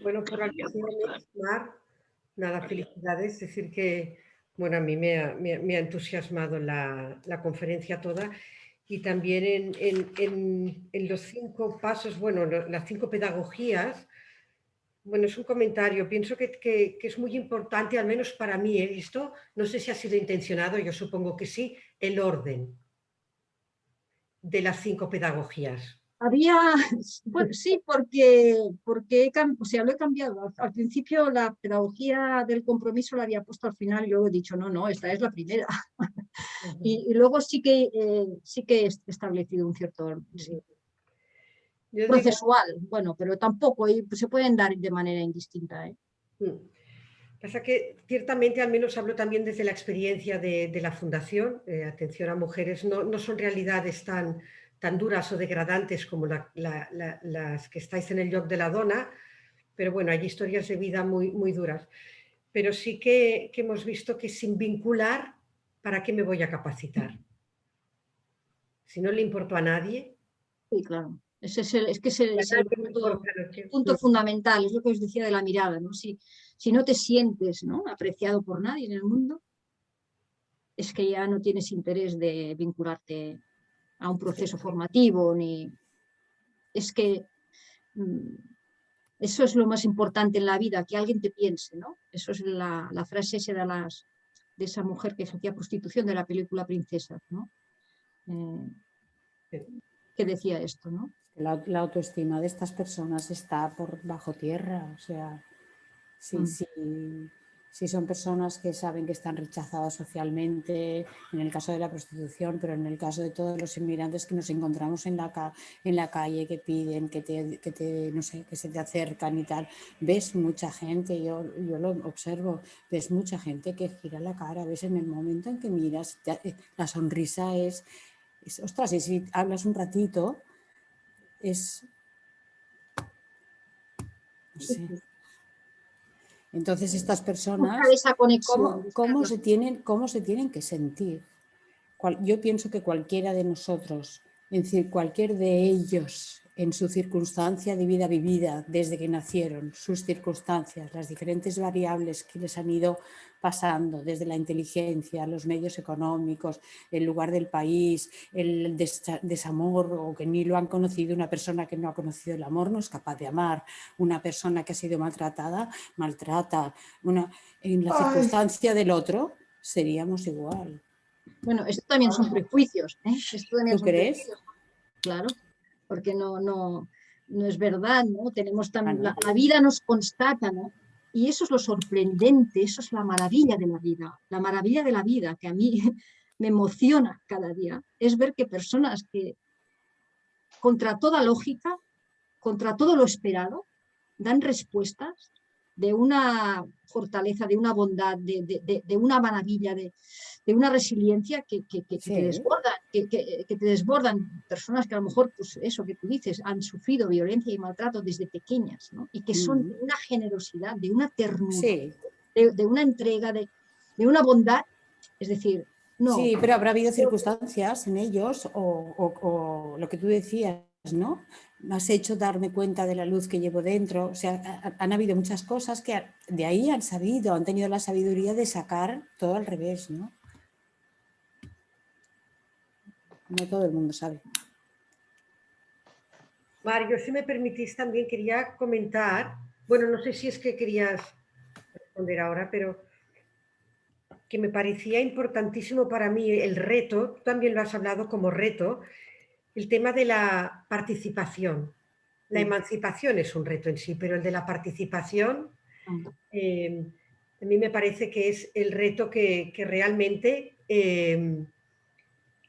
Bueno, por alusiones, Mar, nada, felicidades. Es decir que, bueno, a mí me ha entusiasmado la conferencia toda, y también en los 5 pasos, bueno, las 5 pedagogías. Bueno, es un comentario. Pienso que es muy importante, al menos para mí, esto, no sé si ha sido intencionado, yo supongo que sí, el orden de las 5 pedagogías. Había, bueno, sí, porque o sea, lo he cambiado. Al principio la pedagogía del compromiso la había puesto al final y luego he dicho, no, esta es la primera. Y luego sí que he establecido un cierto orden, sí. Yo digo, Procesual, bueno, pero tampoco se pueden dar de manera indistinta, ¿eh? pasa que ciertamente, al menos hablo también desde la experiencia de la Fundación, Atención a Mujeres, no son realidades tan duras o degradantes como las que estáis en el lloc de la dona, pero bueno, hay historias de vida muy duras. Pero sí que hemos visto que sin vincular, ¿para qué me voy a capacitar? Si no le importó a nadie. Sí, claro. Ese es el punto Sí. fundamental, es lo que os decía de la mirada, ¿no? Si no te sientes, ¿no?, apreciado por nadie en el mundo, es que ya no tienes interés de vincularte a un proceso formativo, ni... Es que eso es lo más importante en la vida, que alguien te piense, ¿no? Eso es la frase esa de esa mujer que hacía prostitución de la película Princesa, ¿no? Que decía esto, ¿no? La autoestima de estas personas está por bajo tierra, o sea, si son personas que saben que están rechazadas socialmente, en el caso de la prostitución, pero en el caso de todos los inmigrantes que nos encontramos en la calle, que piden, no sé, que se te acercan y tal, ves mucha gente, yo lo observo, ves mucha gente que gira la cara, ves en el momento en que miras, la sonrisa es ostras, y si hablas un ratito, no sé. Entonces estas personas, esa conexión, ¿cómo se tienen que sentir? Yo pienso que cualquiera de nosotros, es decir, cualquier de ellos, en su circunstancia de vida vivida desde que nacieron, sus circunstancias, las diferentes variables que les han ido pasando, desde la inteligencia, los medios económicos, el lugar del país, el desamor, o que ni lo han conocido, una persona que no ha conocido el amor no es capaz de amar, una persona que ha sido maltratada, maltrata, en la circunstancia del otro seríamos igual. Bueno, esto también son prejuicios, ¿eh? ¿Tú crees? Prejuicios, claro, porque no es verdad, ¿no? Tenemos la vida nos constata, ¿no? Y eso es lo sorprendente, eso es la maravilla de la vida que a mí me emociona cada día, es ver que personas que contra toda lógica, contra todo lo esperado, dan respuestas de una fortaleza, de una bondad, de una maravilla, de una resiliencia que te desbordan, personas que a lo mejor, pues eso que tú dices, han sufrido violencia y maltrato desde pequeñas, ¿no? Y que son de una generosidad, de una ternura, de una entrega, de una bondad, es decir, no. Sí, pero habrá habido circunstancias en ellos o lo que tú decías, ¿no? Me has hecho darme cuenta de la luz que llevo dentro. O sea, han habido muchas cosas que de ahí han tenido la sabiduría de sacar todo al revés, ¿no? No todo el mundo sabe. Mario, si me permitís, también quería comentar, bueno, no sé si es que querías responder ahora, pero que me parecía importantísimo para mí el reto, tú también lo has hablado como reto, el tema de la participación. La emancipación es un reto en sí, pero el de la participación a mí me parece que es el reto que realmente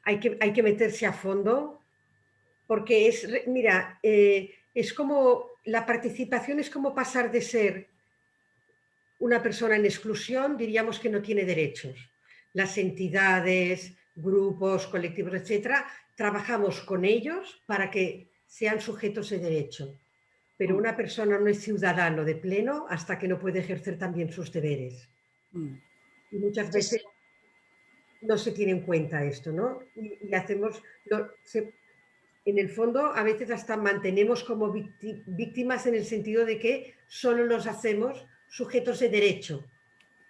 hay que meterse a fondo, porque mira, es como, la participación es como pasar de ser una persona en exclusión, diríamos que no tiene derechos. Las entidades, grupos, colectivos, etcétera, trabajamos con ellos para que sean sujetos de derecho. Pero una persona no es ciudadano de pleno hasta que no puede ejercer también sus deberes. Y muchas veces no se tiene en cuenta esto, ¿no? Y hacemos, en el fondo, a veces hasta mantenemos como víctimas en el sentido de que solo los hacemos sujetos de derecho,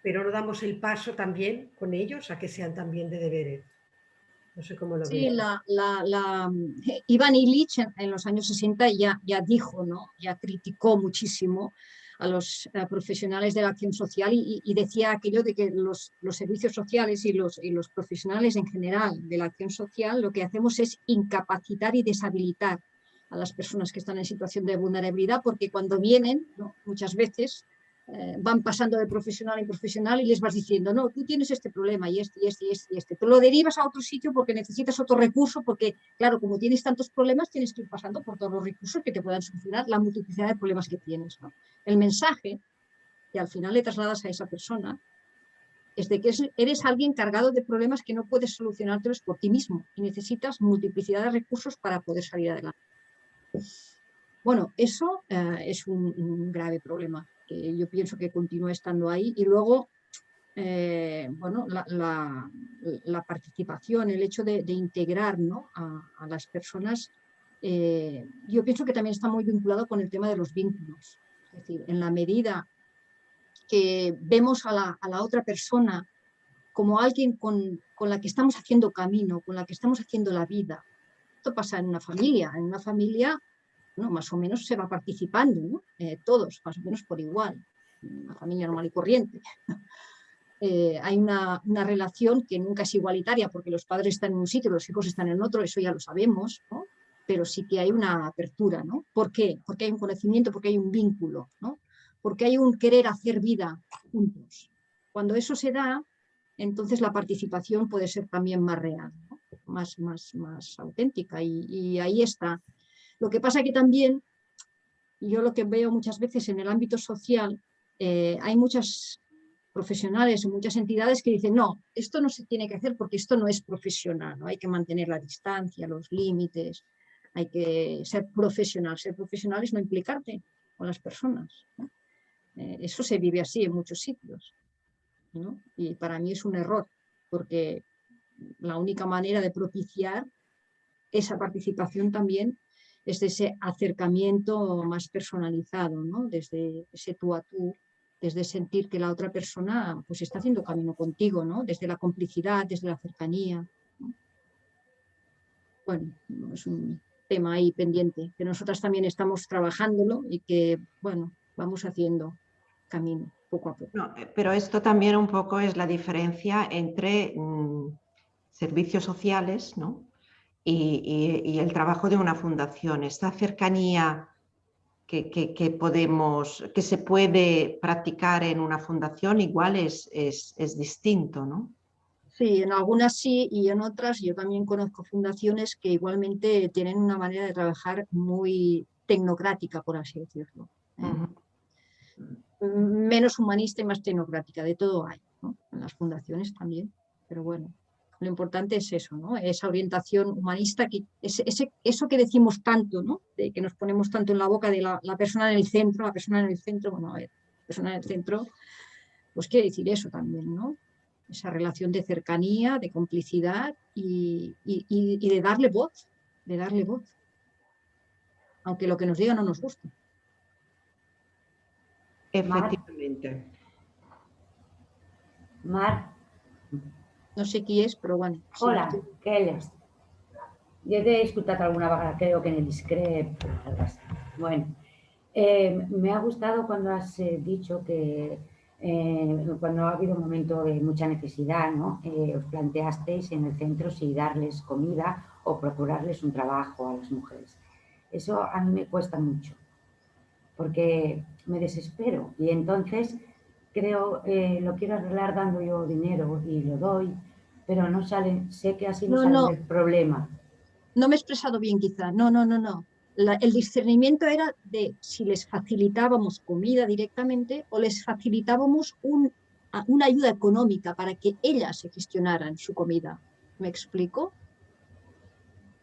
pero no damos el paso también con ellos a que sean también de deberes. No sé cómo lo ves. Sí, Ivan Illich en los años 60 ya dijo, ¿no? Ya criticó muchísimo a los profesionales de la acción social y decía aquello de que los servicios sociales y los profesionales en general de la acción social lo que hacemos es incapacitar y deshabilitar a las personas que están en situación de vulnerabilidad, porque cuando vienen, ¿no?, muchas veces van pasando de profesional en profesional y les vas diciendo, no, tú tienes este problema y este, y este, y este, y este. Tú lo derivas a otro sitio porque necesitas otro recurso, porque, claro, como tienes tantos problemas, tienes que ir pasando por todos los recursos que te puedan solucionar la multiplicidad de problemas que tienes, ¿no? El mensaje que al final le trasladas a esa persona es de que eres alguien cargado de problemas que no puedes solucionártelos por ti mismo y necesitas multiplicidad de recursos para poder salir adelante. Bueno, eso es un grave problema que yo pienso que continúa estando ahí. Y luego, bueno, la participación, el hecho de integrar, ¿no?, a las personas, yo pienso que también está muy vinculado con el tema de los vínculos. Es decir, en la medida que vemos a la otra persona como alguien con la que estamos haciendo camino, con la que estamos haciendo la vida. Esto pasa en una familia. En una familia, ¿no?, más o menos se va participando, ¿no? Todos, más o menos por igual. Una familia normal y corriente. Hay una relación que nunca es igualitaria porque los padres están en un sitio, los hijos están en otro, eso ya lo sabemos, ¿no? Pero sí que hay una apertura, ¿no? ¿Por qué? Porque hay un conocimiento, porque hay un vínculo, ¿no? Porque hay un querer hacer vida juntos. Cuando eso se da, entonces la participación puede ser también más real, ¿no?, más auténtica, y ahí está. Lo que pasa que también, yo lo que veo muchas veces en el ámbito social, hay muchas profesionales o muchas entidades que dicen, no, esto no se tiene que hacer porque esto no es profesional, ¿no? Hay que mantener la distancia, los límites, hay que ser profesional. Ser profesional es no implicarte con las personas, ¿no? Eso se vive así en muchos sitios, ¿no? Y para mí es un error, porque la única manera de propiciar esa participación también es ese acercamiento más personalizado, ¿no?, desde ese tú a tú, desde sentir que la otra persona pues está haciendo camino contigo, ¿no?, desde la complicidad, desde la cercanía, ¿no? Bueno, es un tema ahí pendiente, que nosotras también estamos trabajándolo y que, bueno, vamos haciendo camino poco a poco. No, pero esto también un poco es la diferencia entre servicios sociales, ¿no?, y el trabajo de una fundación. Esta cercanía que se puede practicar en una fundación igual es distinto, ¿no? Sí, en algunas sí, y en otras yo también conozco fundaciones que igualmente tienen una manera de trabajar muy tecnocrática, por así decirlo, ¿eh? Menos humanista y más tecnocrática, de todo hay, ¿no?, en las fundaciones también, pero bueno, lo importante es eso, ¿no?, esa orientación humanista, eso que decimos tanto, ¿no?, de que nos ponemos tanto en la boca de la persona en el centro, la persona en el centro. Bueno, a ver, la persona en el centro, pues quiere decir eso también, ¿no?, esa relación de cercanía, de complicidad y de darle voz, aunque lo que nos diga no nos guste. Efectivamente. Mar, No sé qui és, però bueno. Sí, hola, què és? Jo t'he escuchado alguna vegada, creo que en el discret. Bueno, me ha gustado cuando has dicho que cuando ha habido un momento de mucha necesidad, ¿no?, os planteasteis en el centro si darles comida o procurarles un trabajo a las mujeres. Eso a mí me cuesta mucho, porque me desespero y entonces creo, lo quiero arreglar dando yo dinero y lo doy, pero no sale, sé que así no sale del problema. No me he expresado bien quizá, no. El discernimiento era de si les facilitábamos comida directamente o les facilitábamos una ayuda económica para que ellas se gestionaran su comida. ¿Me explico?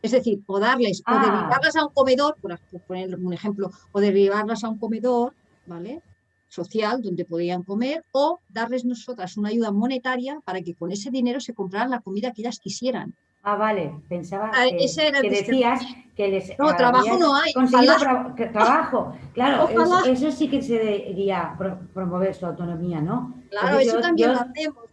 Es decir, o derivarlas a un comedor, por poner un ejemplo, o derivarlas a un comedor, ¿vale?, social, donde podían comer, o darles nosotras una ayuda monetaria para que con ese dinero se compraran la comida que ellas quisieran. Vale, pensaba que decías que les no, trabajo no hay, conseguido trabajo. Claro, eso sí que se debería promover su autonomía, ¿no? Claro, eso también lo hacemos,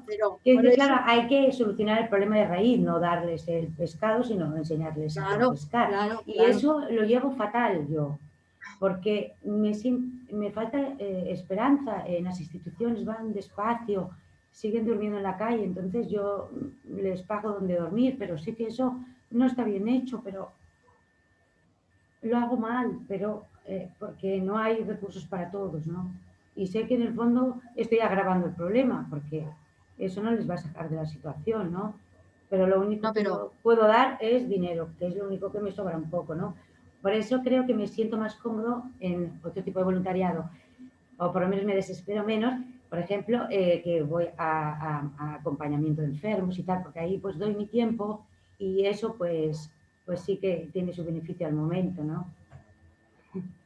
pero... Claro, hay que solucionar el problema de raíz, no darles el pescado, sino enseñarles a pescar. Y eso lo llevo fatal yo, porque me falta esperanza. En las instituciones van despacio, siguen durmiendo en la calle, entonces yo les pago donde dormir, pero sé que eso no está bien hecho, pero lo hago mal, pero porque no hay recursos para todos, ¿no? Y sé que en el fondo estoy agravando el problema, porque eso no les va a sacar de la situación, ¿no? Pero lo único No, que pero yo puedo dar es dinero, que es lo único que me sobra un poco, ¿no? Por eso creo que me siento más cómodo en otro tipo de voluntariado, o por lo menos me desespero menos, por ejemplo, que voy a acompañamiento de enfermos y tal, porque ahí pues doy mi tiempo y eso pues sí que tiene su beneficio al momento, ¿no?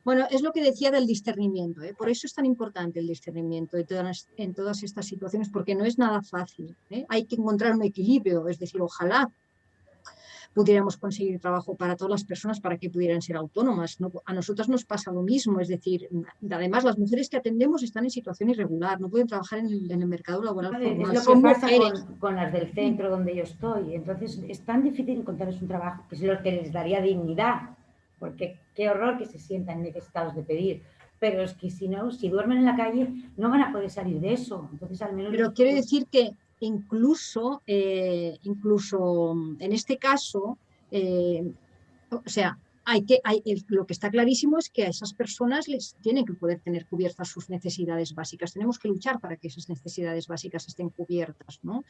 bueno, es lo que decía del discernimiento, ¿eh? Por eso es tan importante el discernimiento en todas estas situaciones, porque no es nada fácil, ¿eh? Hay que encontrar un equilibrio, es decir, ojalá pudiéramos conseguir trabajo para todas las personas para que pudieran ser autónomas, ¿no? A nosotras nos pasa lo mismo, es decir, además las mujeres que atendemos están en situación irregular, no pueden trabajar en el mercado laboral Es formal. lo que Son pasa mujeres. con las del centro donde yo estoy. Entonces es tan difícil encontrarles un trabajo que es lo que les daría dignidad, porque qué horror que se sientan necesitados de pedir. Pero es que si no, si duermen en la calle, no van a poder salir de eso. Entonces al menos Pero quiere decir que incluso en este caso, o sea, lo que está clarísimo es que a esas personas les tienen que poder tener cubiertas sus necesidades básicas. Tenemos que luchar para que esas necesidades básicas estén cubiertas, ¿no?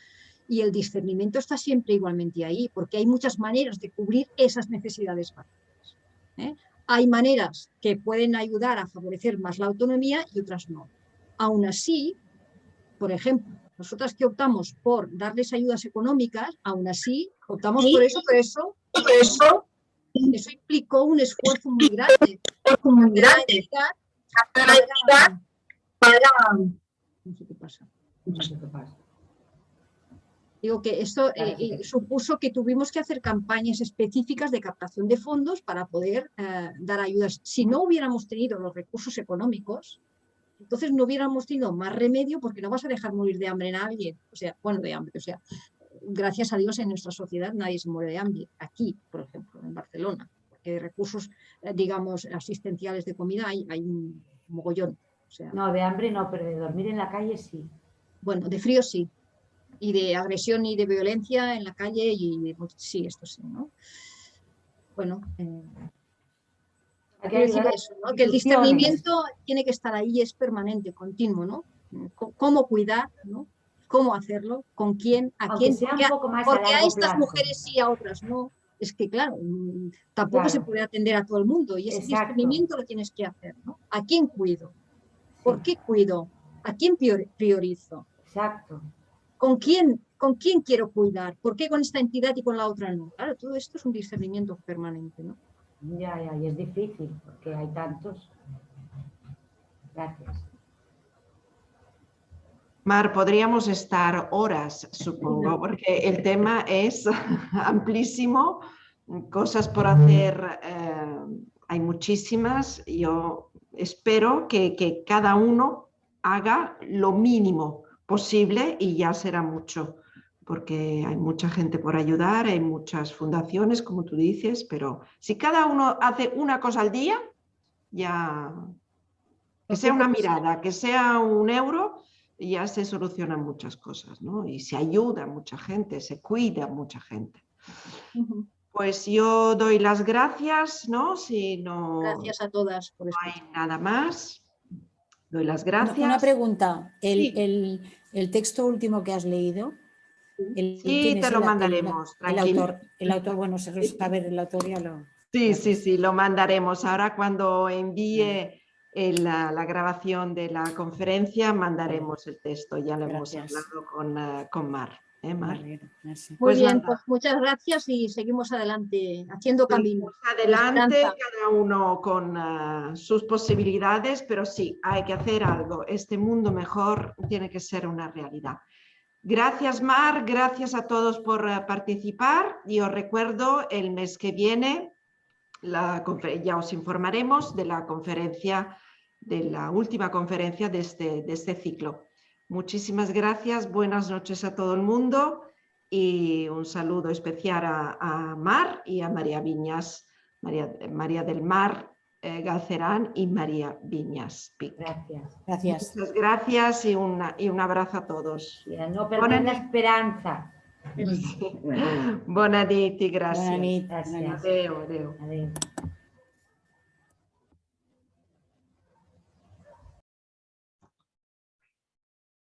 Y el discernimiento está siempre igualmente ahí, porque hay muchas maneras de cubrir esas necesidades básicas, ¿eh? Hay maneras que pueden ayudar a favorecer más la autonomía y otras no. Aún así, por ejemplo, nosotras que optamos por darles ayudas económicas, aún así optamos por eso, pero eso implicó un esfuerzo muy grande de la entidad no sé qué pasa. no sé qué pasa. Digo que esto supuso que tuvimos que hacer campañas específicas de captación de fondos para poder dar ayudas. Si no hubiéramos tenido los recursos económicos, entonces no hubiéramos tenido más remedio, porque no vas a dejar morir de hambre a alguien. O sea, bueno, de hambre, o sea, gracias a Dios en nuestra sociedad nadie se muere de hambre. Aquí, por ejemplo, en Barcelona, porque de recursos, digamos, asistenciales de comida hay un mogollón. O sea, No, de hambre no, pero de dormir en la calle sí. bueno, de frío sí, y de agresión y de violencia en la calle, sí, esto sí, ¿no? Bueno, Hay que quiero decir ayudar a eso, las ¿no? Que el instituciones. discernimiento tiene que estar ahí, es permanente, continuo, ¿no? Cómo cuidar, ¿no? Cómo hacerlo, con quién, a Aunque quién, sea un poco más a porque a largo estas plazo. mujeres sí, a otras no. Es que, claro, tampoco Claro. se puede atender a todo el mundo, y ese Exacto. discernimiento lo tienes que hacer, ¿no? ¿A quién cuido? ¿Por Sí. qué cuido? ¿A quién priorizo? Exacto. ¿Con quién quiero cuidar? ¿Por qué con esta entidad y con la otra no? Claro, todo esto es un discernimiento permanente, ¿no? Ya, y es difícil porque hay tantos. Gracias. Mar, podríamos estar horas, supongo, porque el tema es amplísimo, cosas por hacer, hay muchísimas. Yo espero que cada uno haga lo mínimo posible y ya será mucho, porque hay mucha gente por ayudar, hay muchas fundaciones, como tú dices, pero si cada uno hace una cosa al día, ya que sea una mirada, que sea un euro, ya se solucionan muchas cosas, ¿no? Y se ayuda a mucha gente, se cuida a mucha gente. Pues yo doy las gracias, ¿no? Si no, Gracias a todas por no hay escuchar. nada más, doy las gracias. Una pregunta, Sí. el texto último que has leído, Sí, ¿quién te es lo mandaremos, el tranquilo. autor? El autor, bueno, saber el autor ya lo... Sí, Gracias. sí, sí, lo mandaremos. Ahora cuando envíe la grabación de la conferencia, mandaremos el texto. Ya lo hemos Gracias. hablado con Mar. Mar? Vale, merci. Muy Pues bien, nada. pues muchas gracias y seguimos adelante, haciendo camino. Seguimos adelante, Con esperanza. cada uno con sus posibilidades, pero sí, hay que hacer algo. Este mundo mejor tiene que ser una realidad. Gracias, Mar, gracias a todos por participar. Y os recuerdo, el mes que viene ya os informaremos de la conferencia, de la última conferencia de este ciclo. Muchísimas gracias, buenas noches a todo el mundo y un saludo especial a Mar y a María Viñas, María del Mar Galcerán y María Viñas Pic. Gracias. Gracias. Muchas gracias y un abrazo a todos. Y a no perder la esperanza. Bona nit i gràcies. Bona nit. Gràcies. Adéu, adéu. Adéu.